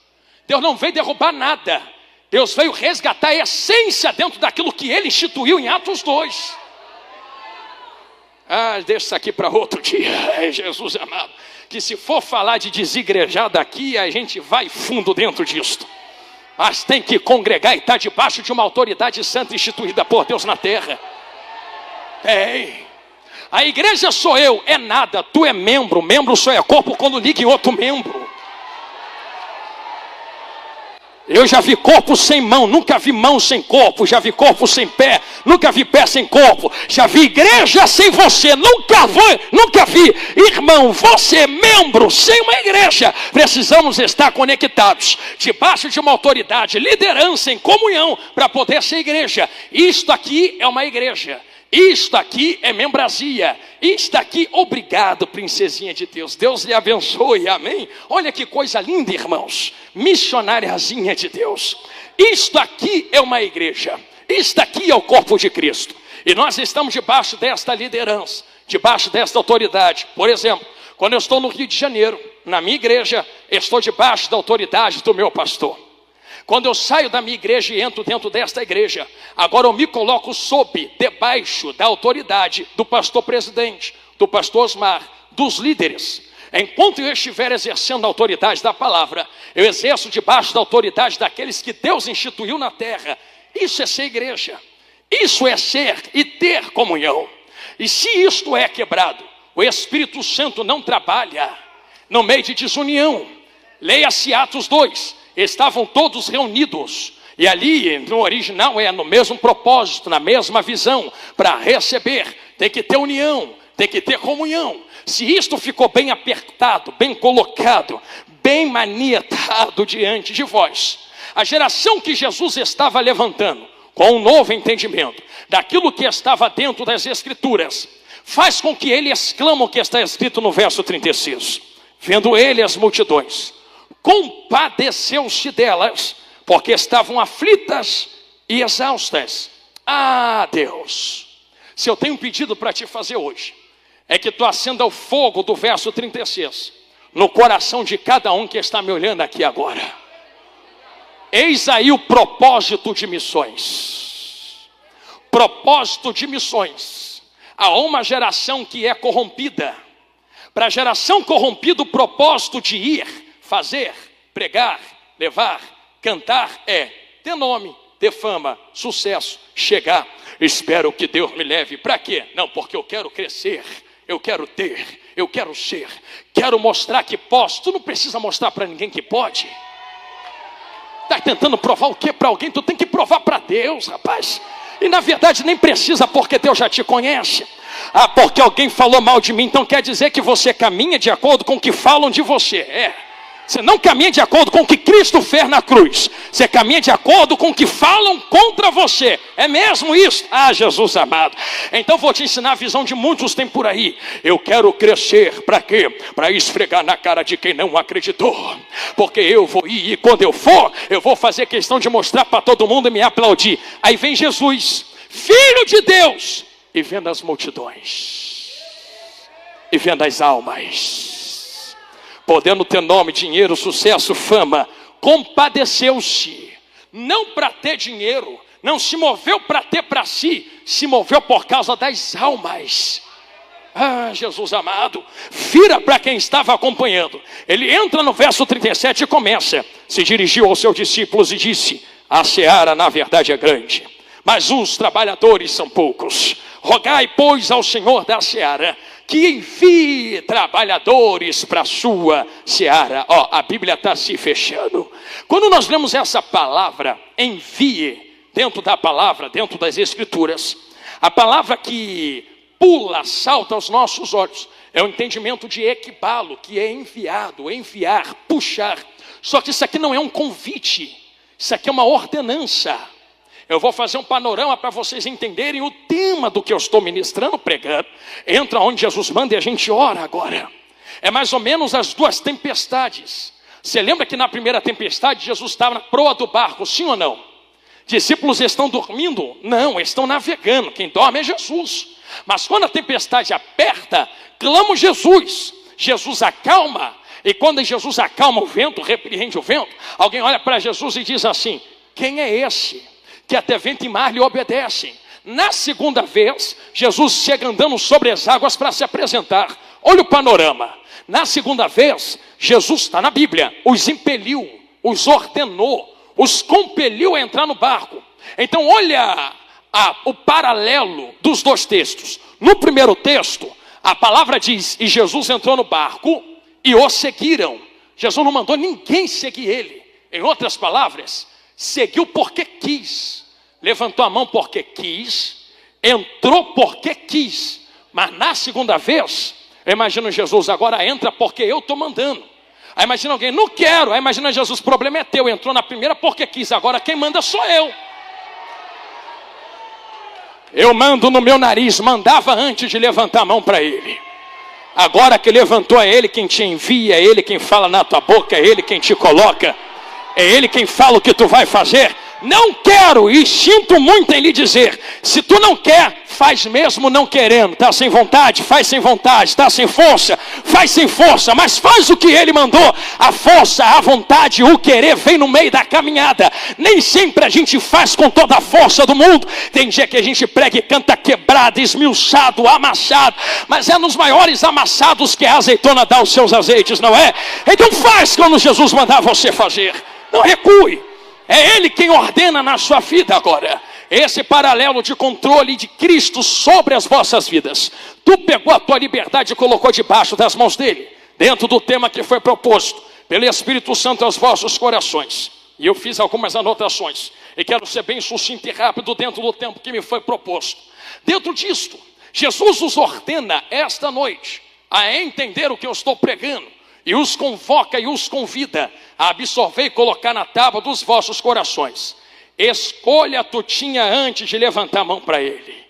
Deus não veio derrubar nada. Deus veio resgatar a essência dentro daquilo que ele instituiu em Atos 2. Deixa isso aqui para outro dia. Jesus amado. Que se for falar de desigrejar daqui, a gente vai fundo dentro disto. Mas tem que congregar e estar debaixo de uma autoridade santa instituída por Deus na terra. A igreja sou eu, é nada, tu é membro. Membro só é corpo quando liga em outro membro. Eu já vi corpo sem mão, nunca vi mão sem corpo. Já vi corpo sem pé, nunca vi pé sem corpo. Já vi igreja sem você, nunca vi. Irmão, você é membro sem uma igreja. Precisamos estar conectados, debaixo de uma autoridade, liderança em comunhão, para poder ser igreja. Isto aqui é uma igreja. Isto aqui é membrasia. Isto aqui, obrigado, princesinha de Deus. Deus lhe abençoe, amém. Olha que coisa linda, irmãos. Missionariazinha de Deus. Isto aqui é uma igreja. Isto aqui é o corpo de Cristo. E nós estamos debaixo desta liderança, debaixo desta autoridade. Por exemplo, quando eu estou no Rio de Janeiro, na minha igreja, estou debaixo da autoridade do meu pastor. Quando eu saio da minha igreja e entro dentro desta igreja, agora eu me coloco debaixo da autoridade do pastor presidente, do pastor Osmar, dos líderes. Enquanto eu estiver exercendo a autoridade da palavra, eu exerço debaixo da autoridade daqueles que Deus instituiu na terra. Isso é ser igreja. Isso é ser e ter comunhão. E se isto é quebrado, o Espírito Santo não trabalha no meio de desunião. Leia-se Atos 2. Estavam todos reunidos, e ali no original no mesmo propósito, na mesma visão, para receber, tem que ter união, tem que ter comunhão. Se isto ficou bem apertado, bem colocado, bem manietado diante de vós, a geração que Jesus estava levantando, com um novo entendimento, daquilo que estava dentro das Escrituras, faz com que ele exclame o que está escrito no verso 36, vendo ele as multidões, compadeceu-se delas, porque estavam aflitas e exaustas. Deus, se eu tenho um pedido para te fazer hoje, é que tu acenda o fogo do verso 36, no coração de cada um que está me olhando aqui agora. Eis aí o propósito de missões. Propósito de missões. Há uma geração que é corrompida. Para a geração corrompida, o propósito de ir, fazer, pregar, levar, cantar é ter nome, ter fama, sucesso, chegar. Espero que Deus me leve. Para quê? Não, porque eu quero crescer, eu quero ter, eu quero ser, quero mostrar que posso. Tu não precisa mostrar para ninguém que pode. Está tentando provar o que para alguém? Tu tem que provar para Deus, rapaz. E na verdade nem precisa, porque Deus já te conhece. Porque alguém falou mal de mim, então quer dizer que você caminha de acordo com o que falam de você. Você não caminha de acordo com o que Cristo fez na cruz. Você caminha de acordo com o que falam contra você. É mesmo isso? Jesus amado. Então vou te ensinar a visão de muitos tem por aí. Eu quero crescer. Para quê? Para esfregar na cara de quem não acreditou. Porque eu vou ir e quando eu for, eu vou fazer questão de mostrar para todo mundo e me aplaudir. Aí vem Jesus, Filho de Deus, e vendo as multidões, e vendo as almas, podendo ter nome, dinheiro, sucesso, fama, compadeceu-se, não para ter dinheiro, não se moveu para ter para si, se moveu por causa das almas. Jesus amado, vira para quem estava acompanhando. Ele entra no verso 37 e começa, se dirigiu aos seus discípulos e disse: a seara na verdade é grande, mas os trabalhadores são poucos. Rogai, pois, ao Senhor da seara que envie trabalhadores para a sua seara. A Bíblia está se fechando. Quando nós lemos essa palavra, envie, dentro da palavra, dentro das Escrituras, a palavra que pula, salta aos nossos olhos, é o entendimento de equibalo, que é enviado, enviar, puxar. Só que isso aqui não é um convite, isso aqui é uma ordenança. Eu vou fazer um panorama para vocês entenderem o tema do que eu estou ministrando, pregando. Entra onde Jesus manda e a gente ora agora. É mais ou menos as duas tempestades. Você lembra que na primeira tempestade Jesus estava na proa do barco, sim ou não? Discípulos estão dormindo? Não, estão navegando. Quem dorme é Jesus. Mas quando a tempestade aperta, clama Jesus. Jesus acalma. E quando Jesus acalma o vento, repreende o vento, alguém olha para Jesus e diz assim: quem é esse que até vento e mar lhe obedecem? Na segunda vez, Jesus chega andando sobre as águas para se apresentar. Olha o panorama. Na segunda vez, Jesus está na Bíblia, os impeliu, os ordenou, os compeliu a entrar no barco. Então olha o paralelo dos dois textos. No primeiro texto, a palavra diz: e Jesus entrou no barco e o seguiram. Jesus não mandou ninguém seguir ele. Em outras palavras, seguiu porque quis. Levantou a mão porque quis, entrou porque quis. Mas na segunda vez, eu imagino Jesus: agora entra porque eu estou mandando. Aí imagina alguém: não quero. Aí imagina Jesus: o problema é teu, entrou na primeira porque quis, agora quem manda sou eu. Eu mando no meu nariz, mandava antes de levantar a mão para ele. Agora que levantou, é ele quem te envia, é ele quem fala na tua boca, é ele quem te coloca, é ele quem fala o que tu vai fazer. Não quero, e sinto muito em lhe dizer: se tu não quer, faz mesmo não querendo. Está sem vontade? Faz sem vontade. Está sem força? Faz sem força. Mas faz o que ele mandou. A força, a vontade, o querer vem no meio da caminhada. Nem sempre a gente faz com toda a força do mundo. Tem dia que a gente prega e canta quebrado, esmiuçado, amassado. Mas é nos maiores amassados que a azeitona dá os seus azeites, não é? Então faz quando Jesus mandar você fazer. Não recue. É ele quem ordena na sua vida agora. Esse paralelo de controle de Cristo sobre as vossas vidas. Tu pegou a tua liberdade e colocou debaixo das mãos dele, dentro do tema que foi proposto pelo Espírito Santo aos vossos corações. E eu fiz algumas anotações, e quero ser bem sucinto e rápido dentro do tempo que me foi proposto. Dentro disto, Jesus os ordena esta noite a entender o que eu estou pregando, e os convoca e os convida a absorver e colocar na tábua dos vossos corações. Escolha tu tinha antes de levantar a mão para ele.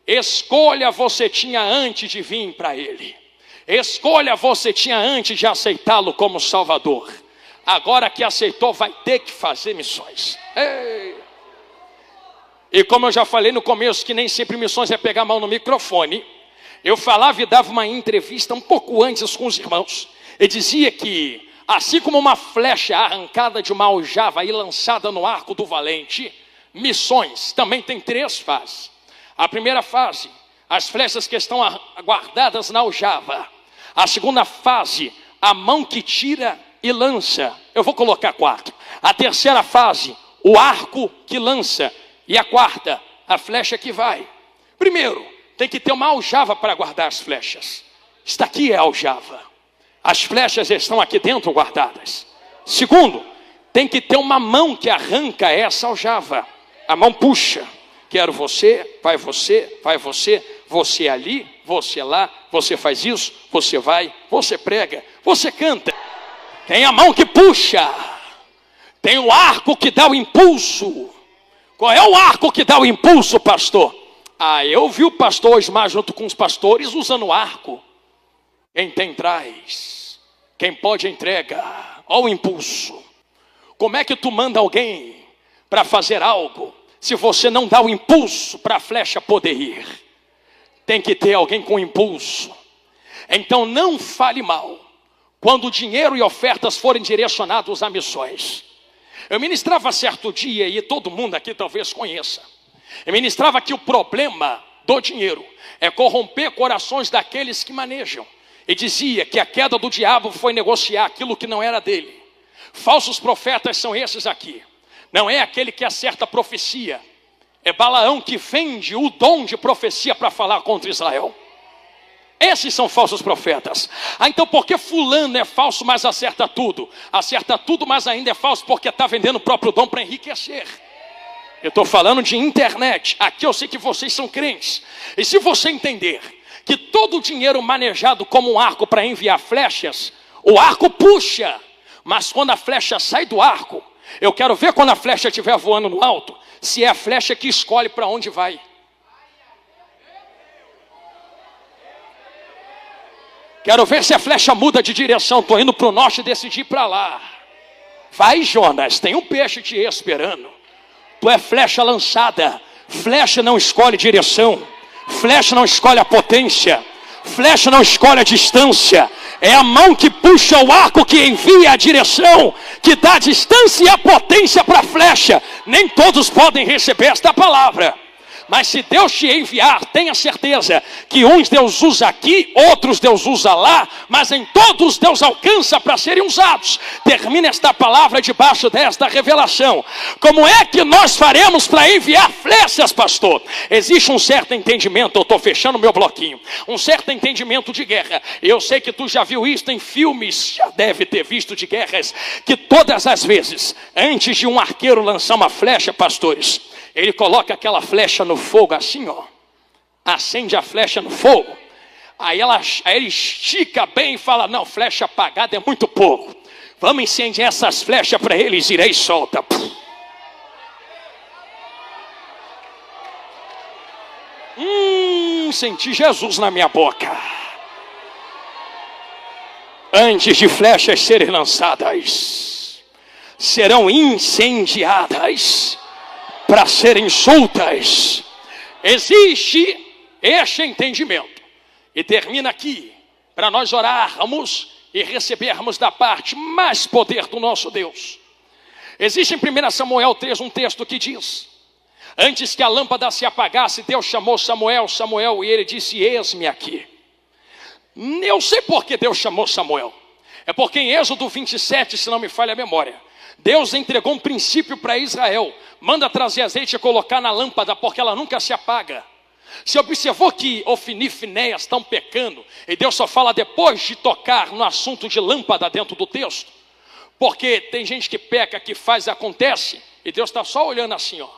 Escolha você tinha antes de vir para ele. Escolha você tinha antes de aceitá-lo como Salvador. Agora que aceitou, vai ter que fazer missões. Ei. E como eu já falei no começo, que nem sempre missões é pegar a mão no microfone, eu falava e dava uma entrevista um pouco antes com os irmãos. E dizia que, assim como uma flecha arrancada de uma aljava e lançada no arco do valente, missões também tem 3 fases. A primeira fase, as flechas que estão guardadas na aljava. A segunda fase, a mão que tira e lança. Eu vou colocar 4. A terceira fase, o arco que lança. E a quarta, a flecha que vai. Primeiro, tem que ter uma aljava para guardar as flechas. Está aqui é a aljava. As flechas estão aqui dentro guardadas. Segundo, tem que ter uma mão que arranca essa aljava. A mão puxa. Quero você, vai você, vai você, você ali, você lá, você faz isso, você vai, você prega, você canta. Tem a mão que puxa. Tem o arco que dá o impulso. Qual é o arco que dá o impulso, pastor? Eu vi o pastor Osmar junto com os pastores usando o arco. Quem tem traz, quem pode entrega. Olha o impulso. Como é que tu manda alguém para fazer algo se você não dá o impulso para a flecha poder ir? Tem que ter alguém com impulso. Então não fale mal quando dinheiro e ofertas forem direcionados a missões. Eu ministrava certo dia, e todo mundo aqui talvez conheça. Eu ministrava que o problema do dinheiro é corromper corações daqueles que manejam. E dizia que a queda do diabo foi negociar aquilo que não era dele. Falsos profetas são esses aqui. Não é aquele que acerta a profecia. É Balaão que vende o dom de profecia para falar contra Israel. Esses são falsos profetas. Então por que fulano é falso, mas acerta tudo? Acerta tudo, mas ainda é falso porque está vendendo o próprio dom para enriquecer. Eu estou falando de internet. Aqui eu sei que vocês são crentes. E se você entender que todo o dinheiro manejado como um arco para enviar flechas, o arco puxa, mas quando a flecha sai do arco, eu quero ver quando a flecha estiver voando no alto, se é a flecha que escolhe para onde vai. Quero ver se a flecha muda de direção. Estou indo para o norte e decidi ir para lá. Vai, Jonas, tem um peixe te esperando. Tu é flecha lançada. Flecha não escolhe direção. Flecha não escolhe a potência. Flecha não escolhe a distância. É a mão que puxa o arco, que envia a direção, que dá a distância e a potência para a flecha. Nem todos podem receber esta palavra. Mas se Deus te enviar, tenha certeza que uns Deus usa aqui, outros Deus usa lá, mas em todos Deus alcança para serem usados. Termina esta palavra debaixo desta revelação. Como é que nós faremos para enviar flechas, pastor? Existe um certo entendimento, eu estou fechando meu bloquinho, um certo entendimento de guerra. Eu sei que tu já viu isso em filmes, já deve ter visto de guerras, que todas as vezes, antes de um arqueiro lançar uma flecha, pastores, ele coloca aquela flecha no fogo assim, ó. Acende a flecha no fogo. Aí ele estica bem e fala, não, flecha apagada é muito pouco. Vamos incendiar essas flechas para eles, irei e solta. Senti Jesus na minha boca. Antes de flechas serem lançadas, serão incendiadas para serem soltas. Existe este entendimento. E termina aqui, para nós orarmos e recebermos da parte mais poder do nosso Deus. Existe em 1 Samuel 3 um texto que diz: antes que a lâmpada se apagasse, Deus chamou Samuel, Samuel, e ele disse, eis-me aqui. Eu sei por que Deus chamou Samuel. É porque em Êxodo 27, se não me falha a memória, Deus entregou um princípio para Israel. Manda trazer azeite e colocar na lâmpada, porque ela nunca se apaga. Você observou que Ofni e Finéias estão pecando, e Deus só fala depois de tocar no assunto de lâmpada dentro do texto? Porque tem gente que peca, que faz e acontece, e Deus está só olhando assim, ó.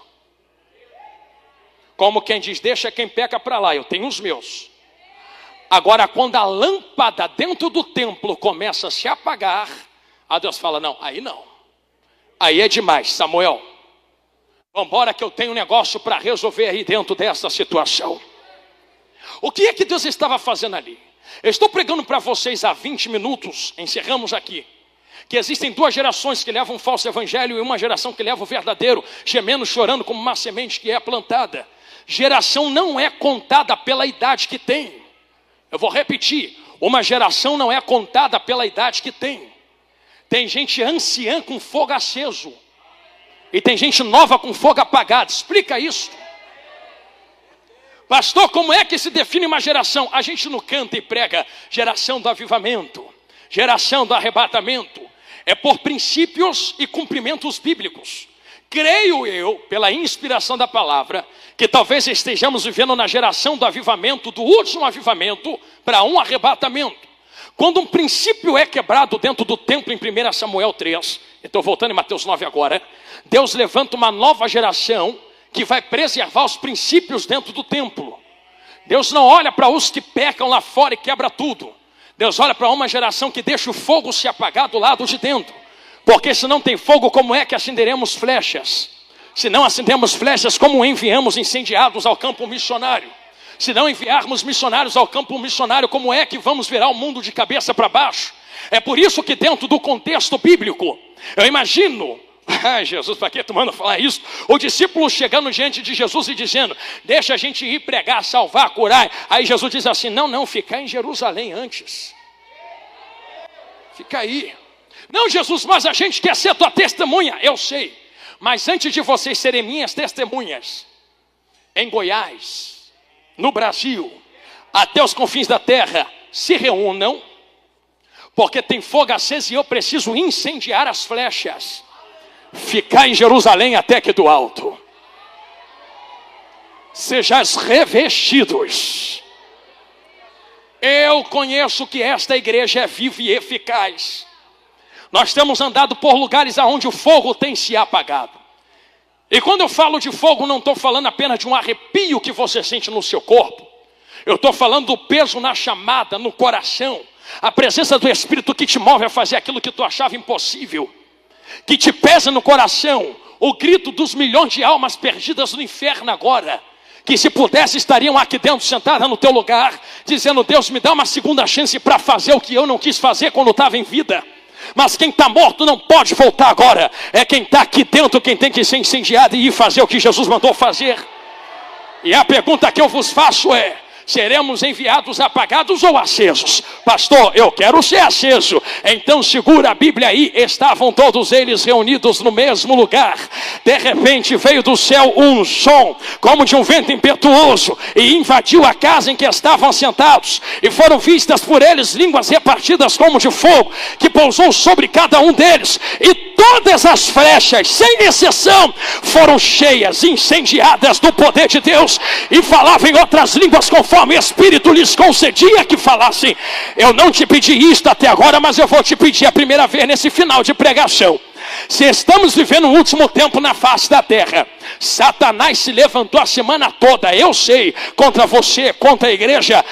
Como quem diz, deixa quem peca para lá, eu tenho os meus. Agora, quando a lâmpada dentro do templo começa a se apagar, aí Deus fala, não, aí não. Aí é demais, Samuel. Vamos embora que eu tenho um negócio para resolver aí dentro dessa situação. O que é que Deus estava fazendo ali? Eu estou pregando para vocês há 20 minutos, encerramos aqui, que existem duas gerações que levam um falso evangelho e uma geração que leva o verdadeiro, gemendo, chorando como uma semente que é plantada. Geração não é contada pela idade que tem. Eu vou repetir, uma geração não é contada pela idade que tem. Tem gente anciã com fogo aceso. E tem gente nova com fogo apagado. Explica isso. Pastor, como é que se define uma geração? A gente não canta e prega geração do avivamento, geração do arrebatamento. É por princípios e cumprimentos bíblicos. Creio eu, pela inspiração da palavra, que talvez estejamos vivendo na geração do avivamento, do último avivamento, para um arrebatamento. Quando um princípio é quebrado dentro do templo em 1 Samuel 3, estou voltando em Mateus 9 agora, Deus levanta uma nova geração que vai preservar os princípios dentro do templo. Deus não olha para os que pecam lá fora e quebra tudo. Deus olha para uma geração que deixa o fogo se apagar do lado de dentro. Porque se não tem fogo, como é que acenderemos flechas? Se não acendemos flechas, como enviamos incendiados ao campo missionário? Se não enviarmos missionários ao campo missionário, como é que vamos virar o mundo de cabeça para baixo? É por isso que dentro do contexto bíblico, eu imagino, Jesus, para que tu manda falar isso? O discípulo chegando diante de Jesus e dizendo, deixa a gente ir pregar, salvar, curar. Aí Jesus diz assim, não, ficar em Jerusalém antes. Fica aí. Não, Jesus, mas a gente quer ser tua testemunha. Eu sei, mas antes de vocês serem minhas testemunhas, em Goiás, no Brasil, até os confins da terra, se reúnam, porque tem fogo aceso e eu preciso incendiar as flechas. Ficar em Jerusalém até que do alto. Sejais revestidos. Eu conheço que esta igreja é viva e eficaz. Nós temos andado por lugares onde o fogo tem se apagado. E quando eu falo de fogo, não estou falando apenas de um arrepio que você sente no seu corpo. Eu estou falando do peso na chamada, no coração. A presença do Espírito que te move a fazer aquilo que tu achava impossível. Que te pesa no coração. O grito dos milhões de almas perdidas no inferno agora. Que se pudesse estariam aqui dentro, sentada no teu lugar, dizendo, Deus me dá uma segunda chance para fazer o que eu não quis fazer quando estava em vida. Mas quem está morto não pode voltar agora. É quem está aqui dentro quem tem que ser incendiado e ir fazer o que Jesus mandou fazer. E a pergunta que eu vos faço é: seremos enviados apagados ou acesos? Pastor, eu quero ser aceso. Então segura a Bíblia aí. Estavam todos eles reunidos no mesmo lugar. De repente veio do céu um som, como de um vento impetuoso, e invadiu a casa em que estavam sentados. E foram vistas por eles línguas repartidas como de fogo, que pousou sobre cada um deles. E todas as flechas, sem exceção, foram cheias, incendiadas do poder de Deus, e falavam em outras línguas conforme o Espírito lhes concedia que falassem. Eu não te pedi isto até agora, mas eu vou te pedir a primeira vez nesse final de pregação. Se estamos vivendo o último tempo na face da terra, Satanás se levantou a semana toda, eu sei, contra você, contra a igreja.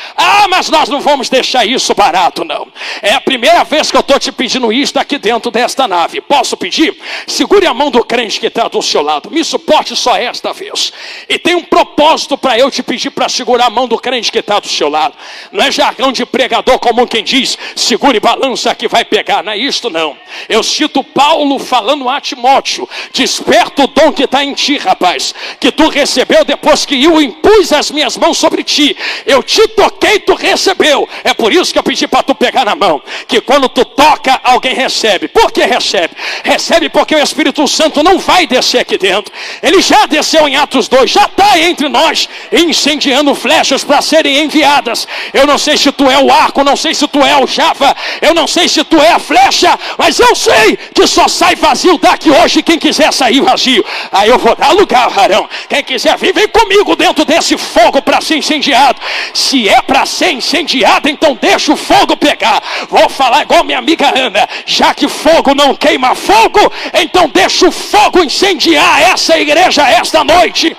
Mas nós não vamos deixar isso barato, não. É a primeira vez que eu estou te pedindo isto aqui dentro desta nave. Posso pedir? Segure a mão do crente que está do seu lado, me suporte só esta vez. E tem um propósito para eu te pedir para segurar a mão do crente que está do seu lado. Não é jargão de pregador comum quem diz: segure e balança que vai pegar. Não é isto não. Eu cito Paulo falando a Timóteo: desperta o dom que está em ti, rapaz, que tu recebeu depois que eu impus as minhas mãos sobre ti. Eu te toquei, tu recebeu. É por isso que eu pedi para tu pegar na mão. Que quando tu toca, alguém recebe. Por que recebe? Recebe porque o Espírito Santo não vai descer aqui dentro. Ele já desceu em Atos 2, já está entre nós, incendiando flechas para serem enviadas. Eu não sei se tu é o arco, não sei se tu é o Java, eu não sei se tu é a flecha, mas eu sei que só sai vazio daqui hoje quem quiser sair vazio. Aí eu vou dar lugar, varão. Quem quiser vir, vem comigo dentro desse fogo para ser incendiado. Se é para ser incendiado, então deixa o fogo pegar. Vou falar igual minha amiga Ana: já que fogo não queima fogo, então deixa o fogo incendiar essa igreja esta noite.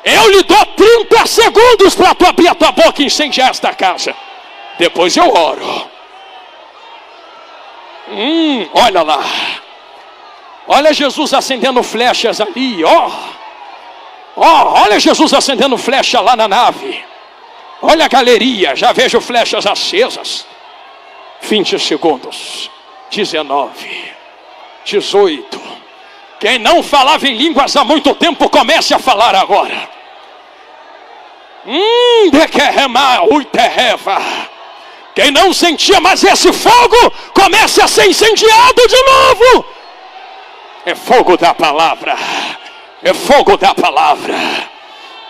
Eu lhe dou 30 segundos para tu abrir a tua boca e incendiar esta casa. Depois eu oro. Olha lá. Olha Jesus acendendo flechas ali, olha Jesus acendendo flecha lá na nave. Olha a galeria, já vejo flechas acesas. 20 segundos. 19, 18. Quem não falava em línguas há muito tempo, comece a falar agora. Quem não sentia mais esse fogo, comece a ser incendiado de novo. É fogo da palavra. É fogo da palavra.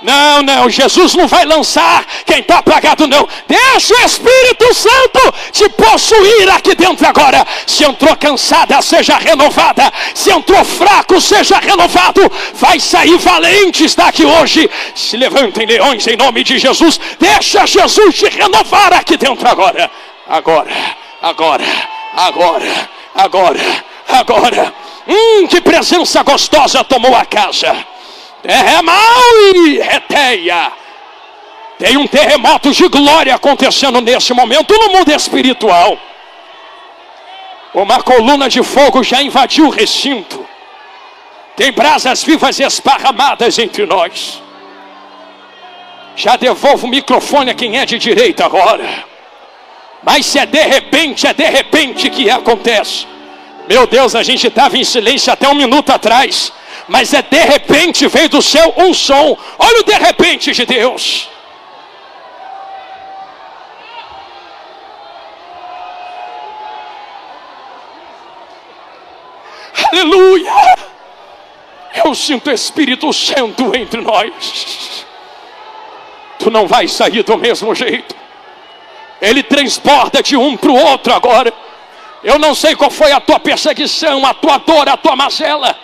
Não, Jesus não vai lançar quem está apagado, não. Deixa o Espírito Santo te possuir aqui dentro agora. Se entrou cansada, seja renovada. Se entrou fraco, seja renovado. Vai sair valentes daqui hoje. Se levantem leões em nome de Jesus. Deixa Jesus te renovar aqui dentro agora. Agora. Que presença gostosa tomou a casa. Tem um terremoto de glória acontecendo nesse momento no mundo espiritual. Uma coluna de fogo já invadiu o recinto. Tem brasas vivas esparramadas entre nós. Já devolvo o microfone a quem é de direita agora. Mas se é de repente que acontece. Meu Deus, a gente estava em silêncio até um minuto atrás. Mas é de repente, veio do céu um som. Olha o de repente de Deus. Aleluia. Eu sinto o Espírito Santo entre nós. Tu não vai sair do mesmo jeito. Ele transborda de um para o outro agora. Eu não sei qual foi a tua perseguição, a tua dor, a tua mazela.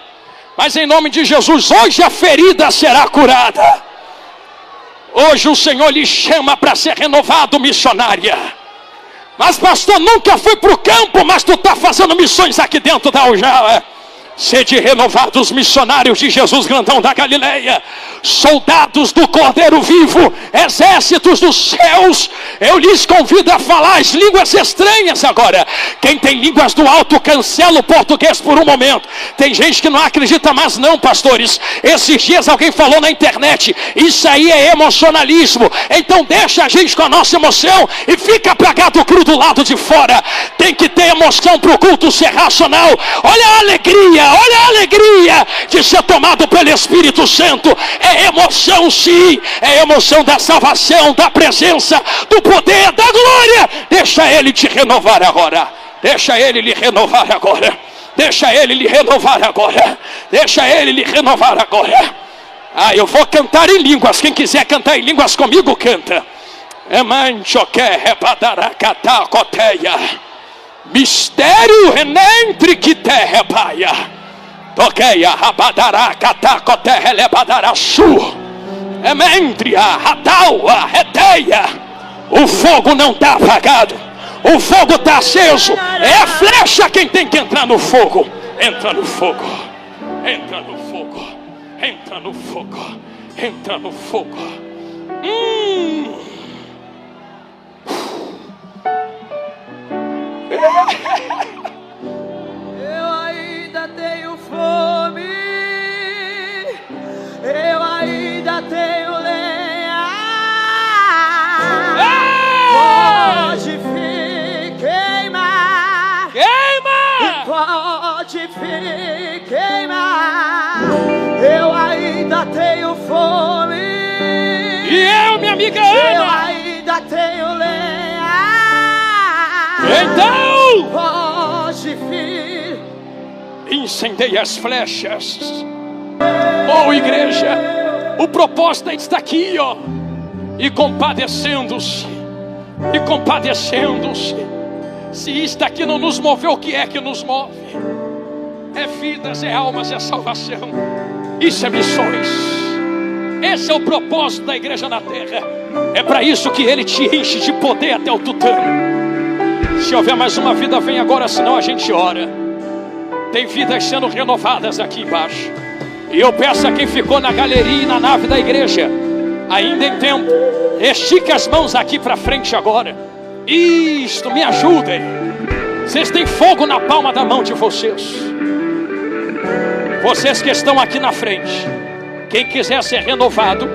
Mas em nome de Jesus, hoje a ferida será curada. Hoje o Senhor lhe chama para ser renovado, missionária. Mas pastor, nunca fui para o campo, mas tu está fazendo missões aqui dentro da Aljava. Sede renovados, missionários de Jesus grandão da Galileia, soldados do Cordeiro vivo, exércitos dos céus. Eu lhes convido a falar as línguas estranhas agora. Quem tem línguas do alto, cancela o português por um momento. Tem gente que não acredita mais não, pastores. Esses dias alguém falou na internet, isso aí é emocionalismo. Então deixa a gente com a nossa emoção e fica pregado cru do lado de fora. Tem que ter emoção para o culto ser racional. Olha a alegria de ser tomado pelo Espírito Santo. É emoção sim, é emoção da salvação, da presença, do poder, da glória. Deixa Ele te renovar agora. Deixa Ele lhe renovar agora. Deixa Ele lhe renovar agora. Deixa Ele lhe renovar agora. Eu vou cantar em línguas. Quem quiser cantar em línguas comigo, canta. Mistério renentre que terra paia. Toqueia rabadará catacote relebadara su. Ementria rataua reteia. O fogo não está apagado. O fogo está aceso. É a flecha quem tem que entrar no fogo. Entra no fogo. Entra no fogo. Entra no fogo. Entra no fogo.
Eu ainda tenho fome, eu ainda tenho lenha. Pode queimar, pode queimar. Eu ainda tenho fome,
e eu, minha amiga
eu
Ana,
ainda tenho lenha.
Então
pode vir,
incendeie as flechas. Oh igreja, o propósito está aqui, ó. E compadecendo-se. E compadecendo-se. Se isto aqui não nos moveu, o que é que nos move? É vidas, é almas, é salvação. Isso é missões. Esse é o propósito da igreja na terra. É para isso que Ele te enche de poder até o tutano. Se houver mais uma vida, vem agora, senão a gente ora. Tem vidas sendo renovadas aqui embaixo. E eu peço a quem ficou na galeria e na nave da igreja, ainda em tempo, estique as mãos aqui para frente agora. Isto, me ajudem. Vocês têm fogo na palma da mão de vocês. Vocês que estão aqui na frente, quem quiser ser renovado,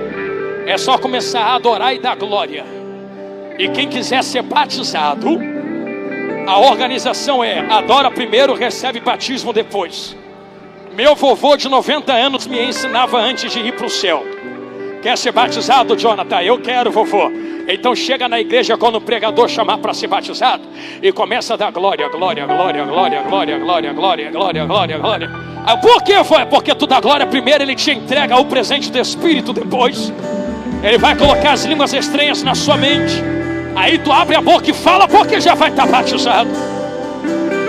é só começar a adorar e dar glória. E quem quiser ser batizado, a organização é: adora primeiro, recebe batismo depois. Meu vovô de 90 anos me ensinava antes de ir para o céu. Quer ser batizado, Jonathan? Eu quero, vovô. Então chega na igreja quando o pregador chamar para ser batizado e começa a dar glória, glória, glória, glória, glória, glória, glória, glória, glória, glória. Por que foi? Porque tu dá glória primeiro, Ele te entrega o presente do Espírito depois. Ele vai colocar as línguas estranhas na sua mente. Aí tu abre a boca e fala, porque já vai estar batizado.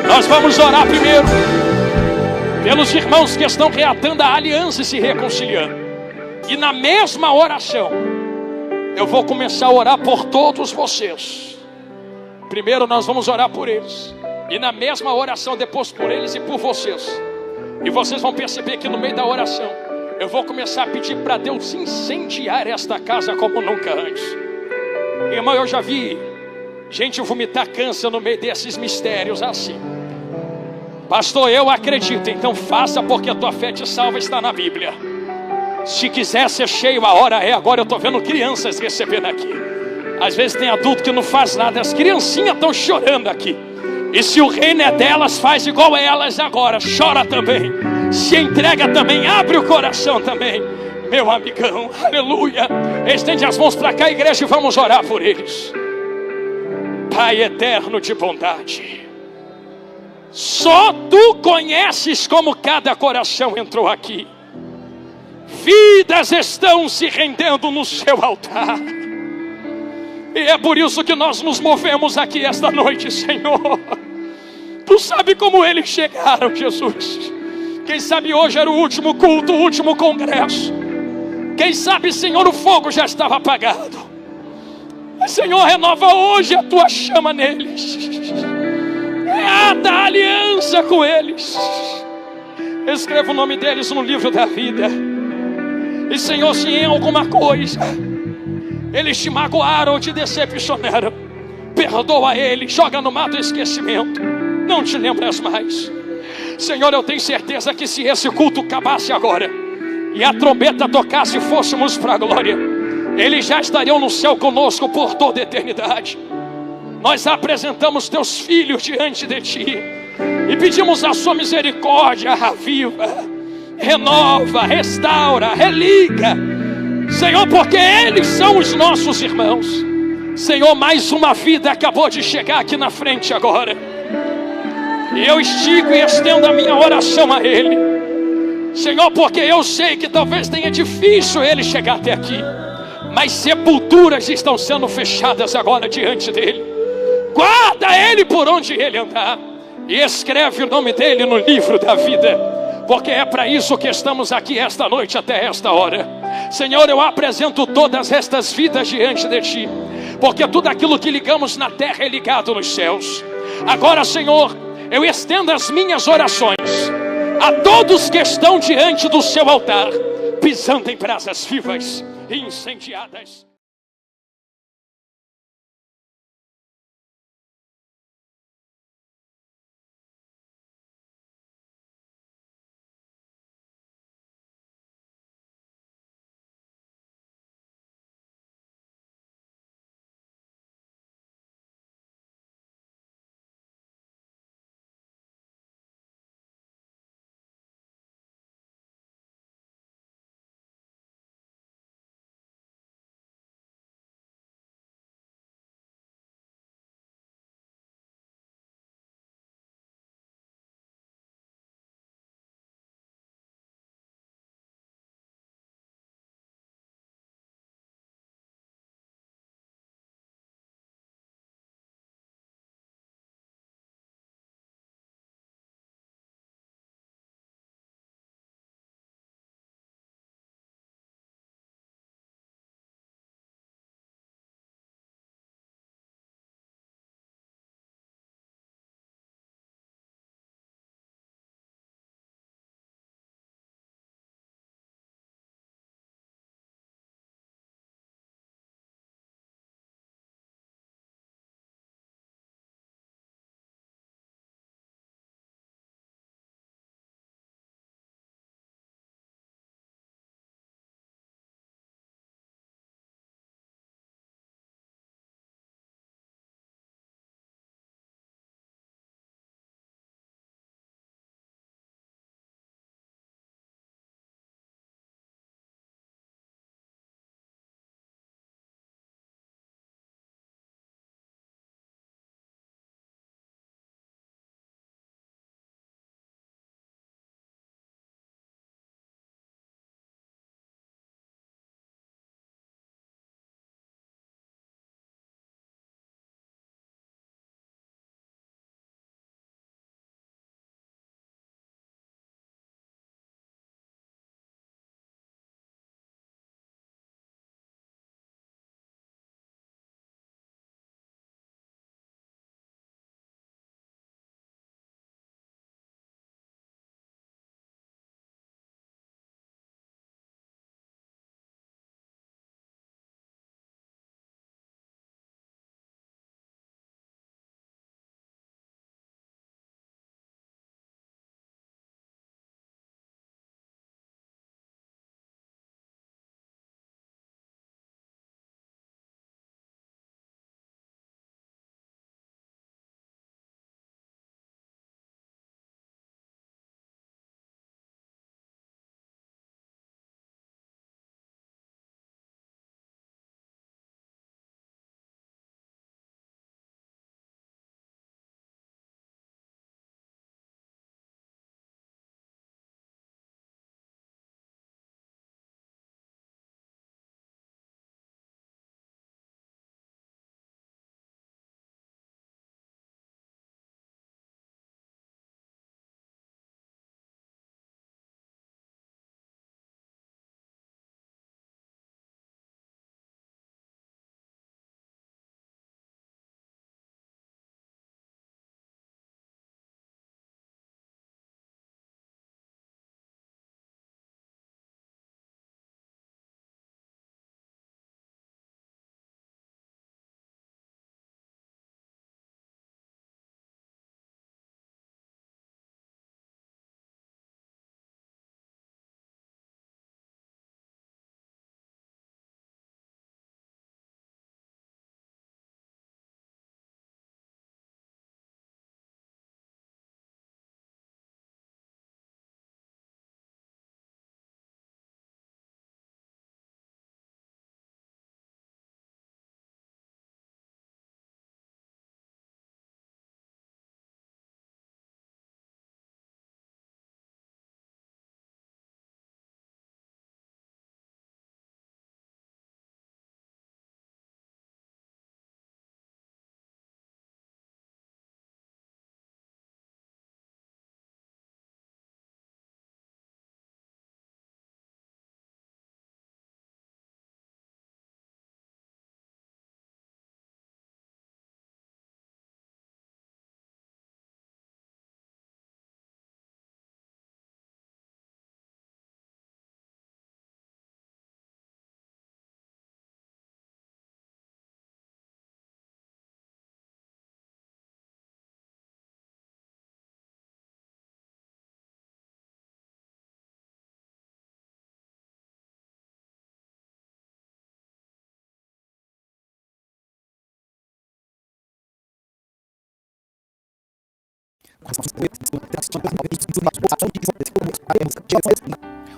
Nós vamos orar primeiro pelos irmãos que estão reatando a aliança e se reconciliando. E na mesma oração, eu vou começar a orar por todos vocês. Primeiro nós vamos orar por eles. E na mesma oração, depois por eles e por vocês. E vocês vão perceber que no meio da oração, eu vou começar a pedir para Deus incendiar esta casa como nunca antes. Irmão, eu já vi gente vomitar câncer no meio desses mistérios assim. Pastor, eu acredito. Então faça, porque a tua fé te salva, está na Bíblia. Se quiser ser cheio, a hora é agora. Eu estou vendo crianças recebendo aqui. Às vezes tem adulto que não faz nada. As criancinhas estão chorando aqui. E se o reino é delas, faz igual a elas agora. Chora também. Se entrega também. Abre o coração também. Meu amigão, aleluia. Estende as mãos para cá, igreja, e vamos orar por eles. Pai eterno de bondade, só Tu conheces como cada coração entrou aqui. Vidas estão se rendendo no Seu altar. E é por isso que nós nos movemos aqui esta noite, Senhor. Tu sabe como eles chegaram, Jesus. Quem sabe hoje era o último culto, o último congresso. Quem sabe, Senhor, o fogo já estava apagado. Mas, Senhor, renova hoje a Tua chama neles. Reata a aliança com eles. Escreva o nome deles no livro da vida. E Senhor, se em alguma coisa eles te magoaram ou te decepcionaram, perdoa eles, joga no mar do esquecimento, não te lembras mais. Senhor, eu tenho certeza que se esse culto acabasse agora e a trombeta tocasse e fôssemos para a glória, eles já estariam no céu conosco por toda a eternidade. Nós apresentamos teus filhos diante de ti e pedimos a sua misericórdia. Aviva, renova, restaura, religa, Senhor, porque eles são os nossos irmãos. Senhor, mais uma vida acabou de chegar aqui na frente agora, e eu estico e estendo a minha oração a ele, Senhor, porque eu sei que talvez tenha difícil ele chegar até aqui, mas sepulturas estão sendo fechadas agora diante dele. Guarda ele por onde ele andar e escreve o nome dele no livro da vida, porque é para isso que estamos aqui esta noite até esta hora. Senhor, eu apresento todas estas vidas diante de ti, porque tudo aquilo que ligamos na terra é ligado nos céus. Agora, Senhor, eu estendo as minhas orações a todos que estão diante do seu altar, pisando em brasas vivas e incendiadas.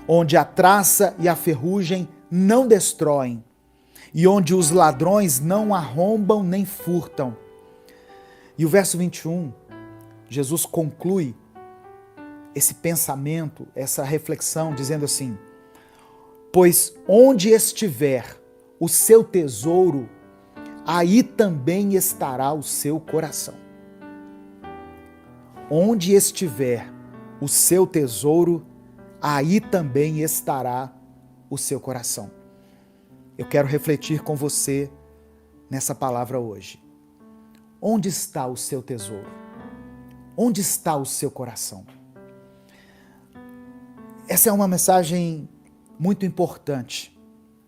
onde a traça e a ferrugem não destroem, e onde os ladrões não arrombam nem furtam. E o verso 21, Jesus conclui esse pensamento, essa reflexão, dizendo assim: pois onde estiver o seu tesouro, aí também estará o seu coração. Onde estiver o seu tesouro, aí também estará o seu coração. Eu quero refletir com você nessa palavra hoje. Onde está o seu tesouro? Onde está o seu coração? Essa é uma mensagem muito importante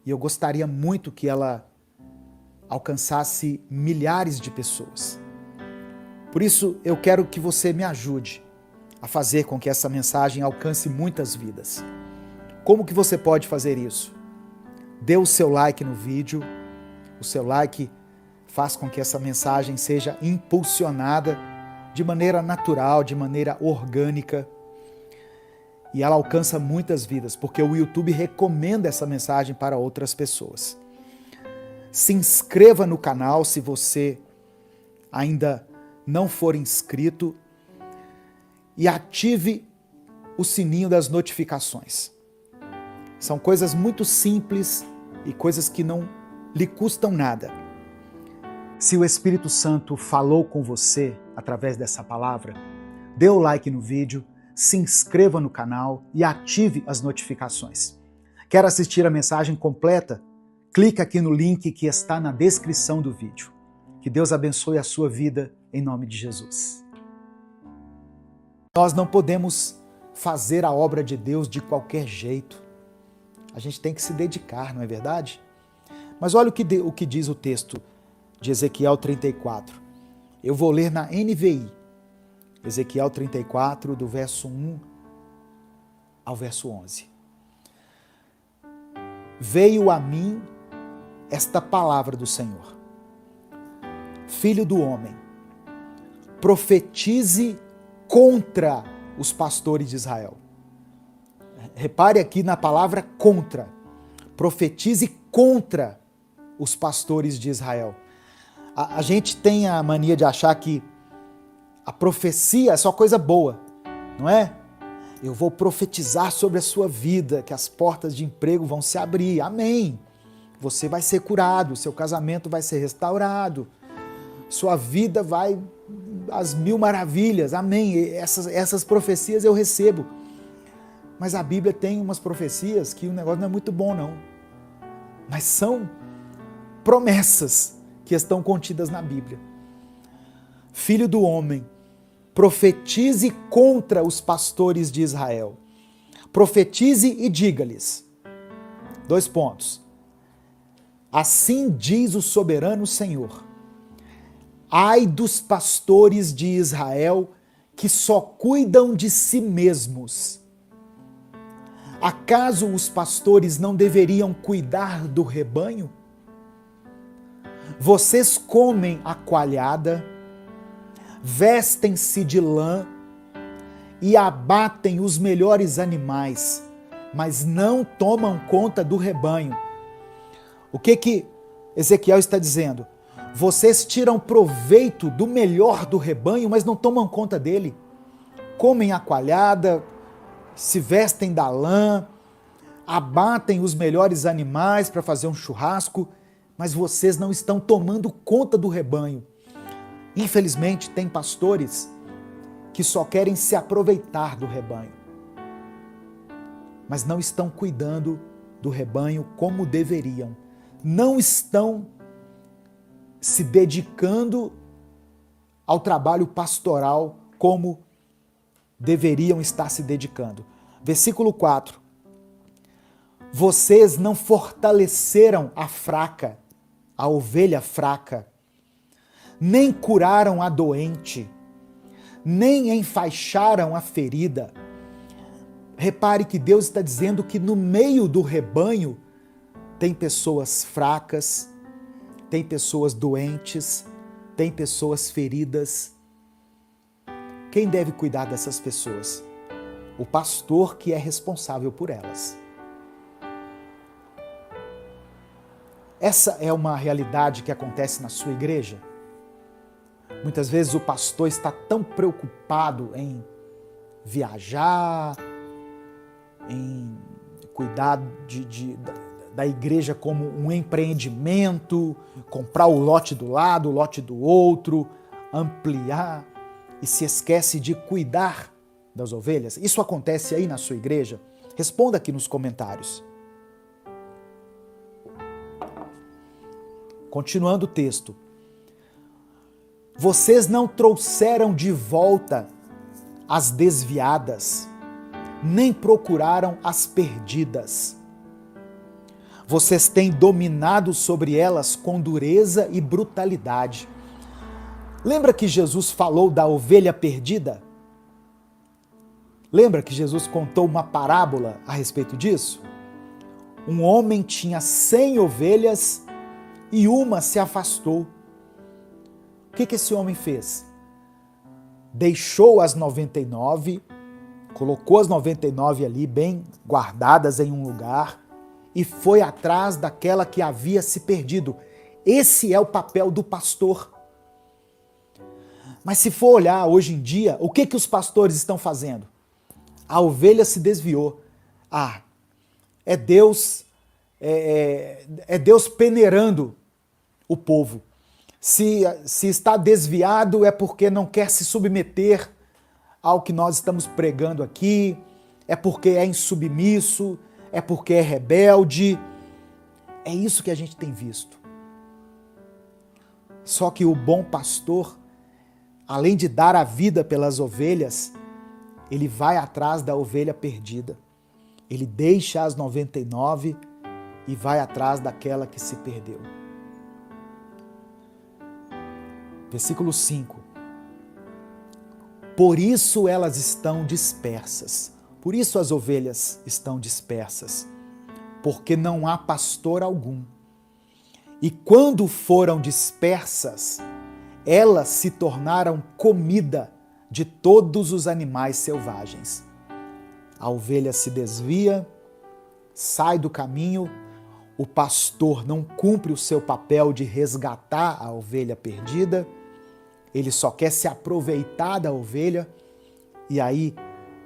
e eu gostaria muito que ela alcançasse milhares de pessoas. Por isso, eu quero que você me ajude a fazer com que essa mensagem alcance muitas vidas. Como que você pode fazer isso? Dê o seu like no vídeo. O seu like faz com que essa mensagem seja impulsionada de maneira natural, de maneira orgânica. E ela alcança muitas vidas, porque o YouTube recomenda essa mensagem para outras pessoas. Se inscreva no canal se você ainda não for inscrito e ative o sininho das notificações. São coisas muito simples e coisas que não lhe custam nada. Se o Espírito Santo falou com você através dessa palavra, dê o like no vídeo, se inscreva no canal e ative as notificações. Quer assistir a mensagem completa? Clique aqui no link que está na descrição do vídeo. Que Deus abençoe a sua vida em nome de Jesus. Nós não podemos fazer a obra de Deus de qualquer jeito. A gente tem que se dedicar, não é verdade? Mas olha o que diz o texto de Ezequiel 34. Eu vou ler na NVI. Ezequiel 34, do verso 1 ao verso 11. Veio a mim esta palavra do Senhor. Filho do homem, profetize contra os pastores de Israel. Repare aqui na palavra contra. Profetize contra os pastores de Israel. A gente tem a mania de achar que a profecia é só coisa boa, não é? Eu vou profetizar sobre a sua vida, que as portas de emprego vão se abrir. Amém. Você vai ser curado, seu casamento vai ser restaurado, sua vida vai às mil maravilhas. Amém. Essas profecias eu recebo. Mas a Bíblia tem umas profecias que o negócio não é muito bom, não. Mas são promessas que estão contidas na Bíblia. Filho do homem, profetize contra os pastores de Israel. Profetize e diga-lhes. 2 pontos. Assim diz o soberano Senhor: ai dos pastores de Israel que só cuidam de si mesmos. Acaso os pastores não deveriam cuidar do rebanho? Vocês comem a coalhada, vestem-se de lã e abatem os melhores animais, mas não tomam conta do rebanho. O que Ezequiel está dizendo? Vocês tiram proveito do melhor do rebanho, mas não tomam conta dele. Comem a coalhada, se vestem da lã, abatem os melhores animais para fazer um churrasco, mas vocês não estão tomando conta do rebanho. Infelizmente, tem pastores que só querem se aproveitar do rebanho, mas não estão cuidando do rebanho como deveriam. Não estão se dedicando ao trabalho pastoral como deveriam estar se dedicando. Versículo 4. Vocês não fortaleceram a fraca, a ovelha fraca, nem curaram a doente, nem enfaixaram a ferida. Repare que Deus está dizendo que no meio do rebanho tem pessoas fracas, tem pessoas doentes, tem pessoas feridas. Quem deve cuidar dessas pessoas? O pastor, que é responsável por elas. Essa é uma realidade que acontece na sua igreja? Muitas vezes o pastor está tão preocupado em viajar, em cuidar da igreja como um empreendimento, comprar o lote do lado, o lote do outro, ampliar, e se esquece de cuidar das ovelhas. Isso acontece aí na sua igreja? Responda aqui nos comentários. Continuando o texto. Vocês não trouxeram de volta as desviadas, nem procuraram as perdidas. Vocês têm dominado sobre elas com dureza e brutalidade. Lembra que Jesus falou da ovelha perdida? Lembra que Jesus contou uma parábola a respeito disso? Um homem tinha 100 ovelhas e uma se afastou. O que esse homem fez? Deixou as 99, colocou as 99 ali bem guardadas em um lugar e foi atrás daquela que havia se perdido. Esse é o papel do pastor. Mas se for olhar hoje em dia, o que os pastores estão fazendo? A ovelha se desviou. É Deus peneirando o povo. Se está desviado é porque não quer se submeter ao que nós estamos pregando aqui, é porque é insubmisso, é porque é rebelde. É isso que a gente tem visto. Só que o bom pastor, além de dar a vida pelas ovelhas, ele vai atrás da ovelha perdida. Ele deixa as 99 e vai atrás daquela que se perdeu. Versículo 5. Por isso elas estão dispersas. Por isso as ovelhas estão dispersas. Porque não há pastor algum. E quando foram dispersas, elas se tornaram comida de todos os animais selvagens. A ovelha se desvia, sai do caminho, o pastor não cumpre o seu papel de resgatar a ovelha perdida, ele só quer se aproveitar da ovelha e aí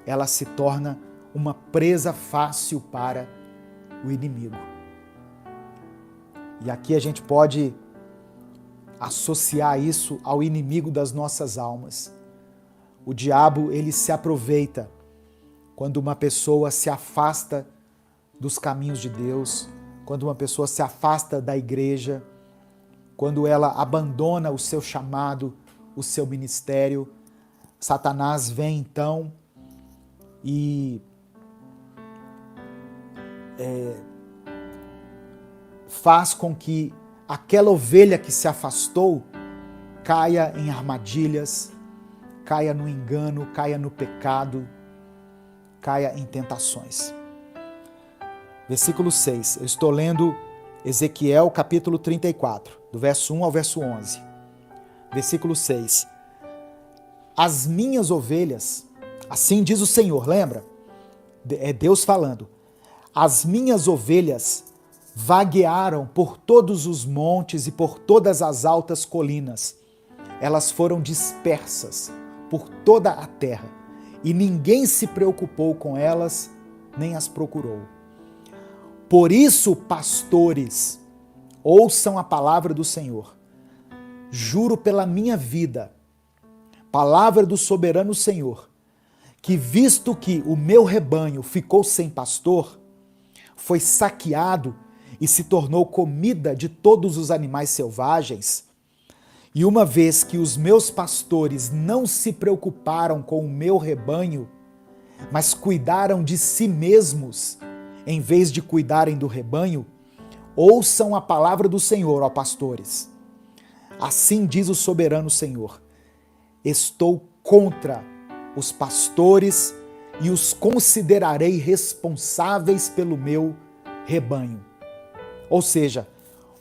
ela se torna uma presa fácil para o inimigo. E aqui a gente pode associar isso ao inimigo das nossas almas. O diabo, ele se aproveita quando uma pessoa se afasta dos caminhos de Deus, quando uma pessoa se afasta da igreja, quando ela abandona o seu chamado, o seu ministério. Satanás vem então e faz com que aquela ovelha que se afastou caia em armadilhas, caia no engano, caia no pecado, caia em tentações. Versículo 6, eu estou lendo Ezequiel capítulo 34, do verso 1 ao verso 11. Versículo 6. As minhas ovelhas, assim diz o Senhor, lembra? É Deus falando. As minhas ovelhas vaguearam por todos os montes e por todas as altas colinas. Elas foram dispersas por toda a terra, e ninguém se preocupou com elas, nem as procurou. Por isso, pastores, ouçam a palavra do Senhor. Juro pela minha vida, palavra do soberano Senhor, que visto que o meu rebanho ficou sem pastor, foi saqueado e se tornou comida de todos os animais selvagens, e uma vez que os meus pastores não se preocuparam com o meu rebanho, mas cuidaram de si mesmos, em vez de cuidarem do rebanho, ouçam a palavra do Senhor, ó pastores. Assim diz o soberano Senhor: estou contra os pastores e os considerarei responsáveis pelo meu rebanho. Ou seja,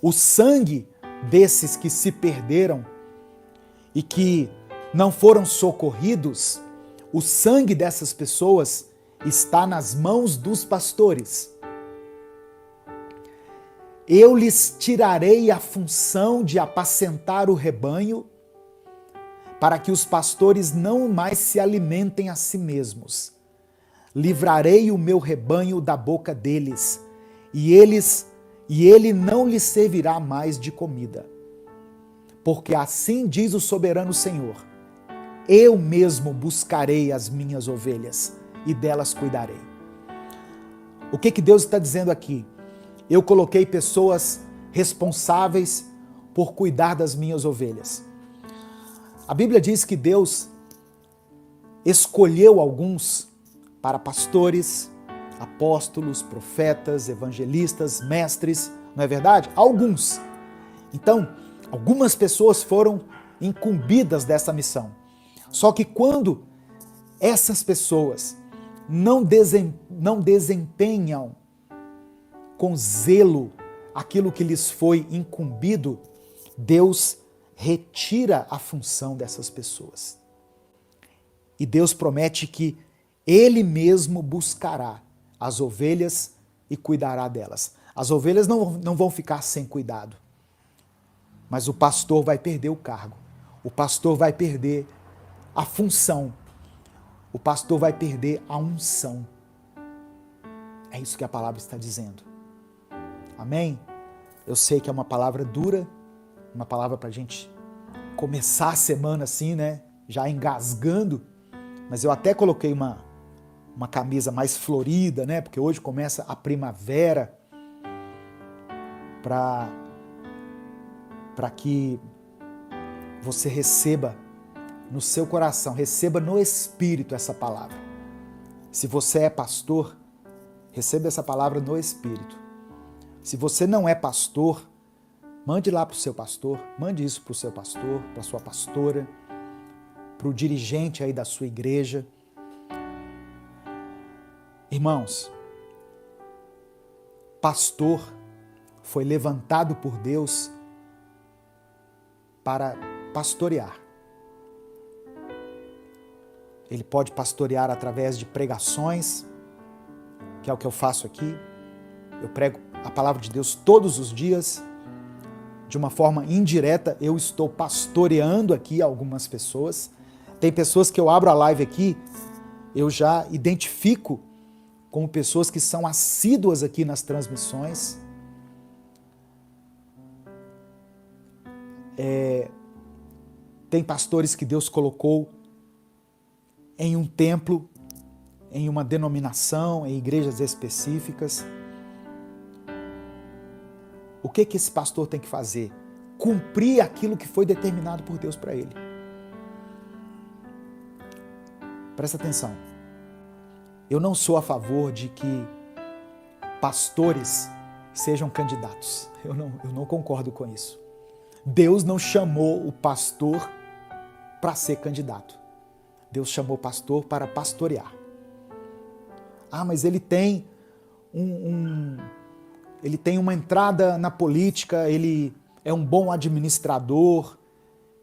o sangue desses que se perderam e que não foram socorridos, o sangue dessas pessoas está nas mãos dos pastores. Eu lhes tirarei a função de apacentar o rebanho, para que os pastores não mais se alimentem a si mesmos. Livrarei o meu rebanho da boca deles, e ele não lhes servirá mais de comida. Porque assim diz o soberano Senhor: eu mesmo buscarei as minhas ovelhas e delas cuidarei. O que Deus está dizendo aqui? Eu coloquei pessoas responsáveis por cuidar das minhas ovelhas. A Bíblia diz que Deus escolheu alguns para pastores, apóstolos, profetas, evangelistas, mestres, não é verdade? Alguns. Então, algumas pessoas foram incumbidas dessa missão. Só que quando essas pessoas não desempenham com zelo aquilo que lhes foi incumbido, Deus retira a função dessas pessoas. E Deus promete que Ele mesmo buscará as ovelhas e cuidará delas. As ovelhas não vão ficar sem cuidado, mas o pastor vai perder o cargo, o pastor vai perder a função, o pastor vai perder a unção. É isso que a palavra está dizendo. Amém? Eu sei que é uma palavra dura, uma palavra para a gente começar a semana assim, né? Já engasgando, mas eu até coloquei uma camisa mais florida, né? Porque hoje começa a primavera, para que você receba no seu coração, receba no Espírito essa palavra. Se você é pastor, receba essa palavra no Espírito. Se você não é pastor, mande lá para o seu pastor, mande isso para o seu pastor, para a sua pastora, para o dirigente aí da sua igreja. Irmãos, pastor foi levantado por Deus para pastorear. Ele pode pastorear através de pregações, que é o que eu faço aqui. Eu prego a palavra de Deus todos os dias. De uma forma indireta, eu estou pastoreando aqui algumas pessoas. Tem pessoas que eu abro a live aqui, eu já identifico como pessoas que são assíduas aqui nas transmissões. Tem pastores que Deus colocou em um templo, em uma denominação, em igrejas específicas. O que esse pastor tem que fazer? Cumprir aquilo que foi determinado por Deus para ele. Presta atenção. Eu não sou a favor de que pastores sejam candidatos. Eu não concordo com isso. Deus não chamou o pastor para ser candidato. Deus chamou o pastor para pastorear. Ah, mas ele tem ele tem uma entrada na política, ele é um bom administrador,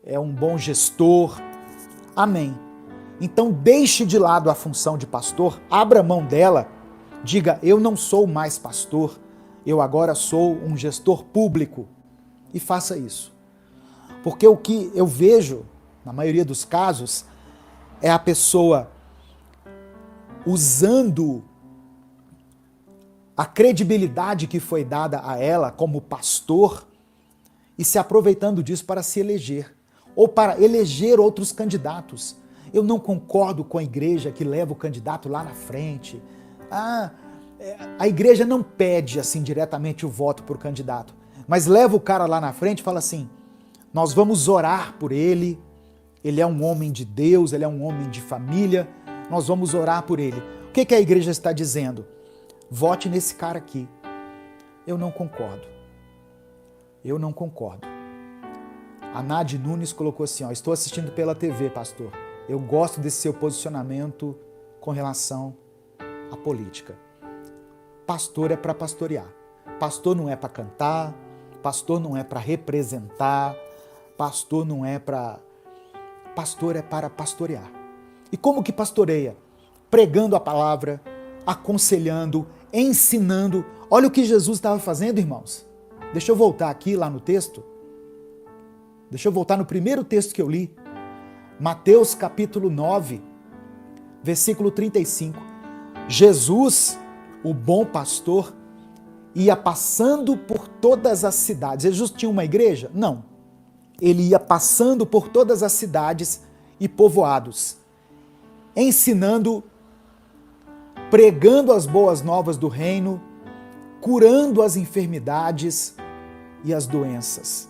é um bom gestor. Amém. Então deixe de lado a função de pastor, abra mão dela, diga: eu não sou mais pastor, eu agora sou um gestor público. E faça isso. Porque o que eu vejo, na maioria dos casos, é a pessoa usando a credibilidade que foi dada a ela como pastor e se aproveitando disso para se eleger, ou para eleger outros candidatos. Eu não concordo com a igreja que leva o candidato lá na frente. A igreja não pede assim diretamente o voto por candidato, mas leva o cara lá na frente e fala assim: nós vamos orar por ele, ele é um homem de Deus, ele é um homem de família, nós vamos orar por ele. O que a igreja está dizendo? Vote nesse cara aqui. Eu não concordo. Eu não concordo. A Nádia Nunes colocou assim: estou assistindo pela TV, pastor. Eu gosto desse seu posicionamento com relação à política. Pastor é para pastorear. Pastor não é para cantar, pastor não é para representar, pastor não é para pastor é para pastorear. E como que pastoreia? Pregando a palavra, aconselhando, ensinando. Olha o que Jesus estava fazendo, irmãos. Deixa eu voltar aqui lá no texto. Deixa eu voltar no primeiro texto que eu li. Mateus capítulo 9, versículo 35. Jesus, o bom pastor, ia passando por todas as cidades. Jesus tinha uma igreja? Não. Ele ia passando por todas as cidades e povoados, ensinando, pregando as boas novas do reino, curando as enfermidades e as doenças.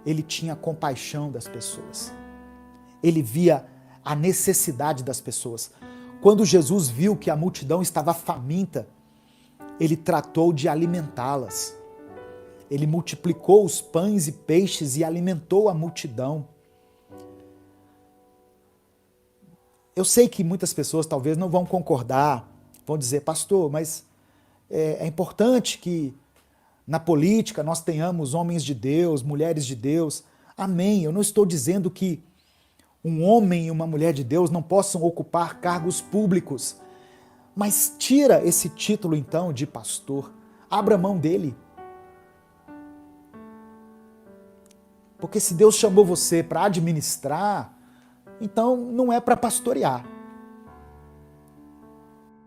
Ele tinha compaixão das pessoas. Ele via a necessidade das pessoas. Quando Jesus viu que a multidão estava faminta, ele tratou de alimentá-las. Ele multiplicou os pães e peixes e alimentou a multidão. Eu sei que muitas pessoas talvez não vão concordar, vão dizer, pastor, mas é importante que na política nós tenhamos homens de Deus, mulheres de Deus. Amém. Eu não estou dizendo que um homem e uma mulher de Deus não possam ocupar cargos públicos. Mas tira esse título então de pastor, abra mão dele. Porque se Deus chamou você para administrar, então não é para pastorear.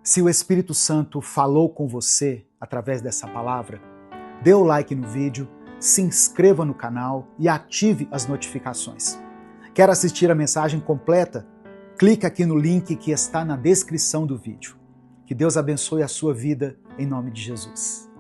Se o Espírito Santo falou com você através dessa palavra, dê o like no vídeo, se inscreva no canal e ative as notificações. Quer assistir a mensagem completa? Clica aqui no link que está na descrição do vídeo. Que Deus abençoe a sua vida em nome de Jesus.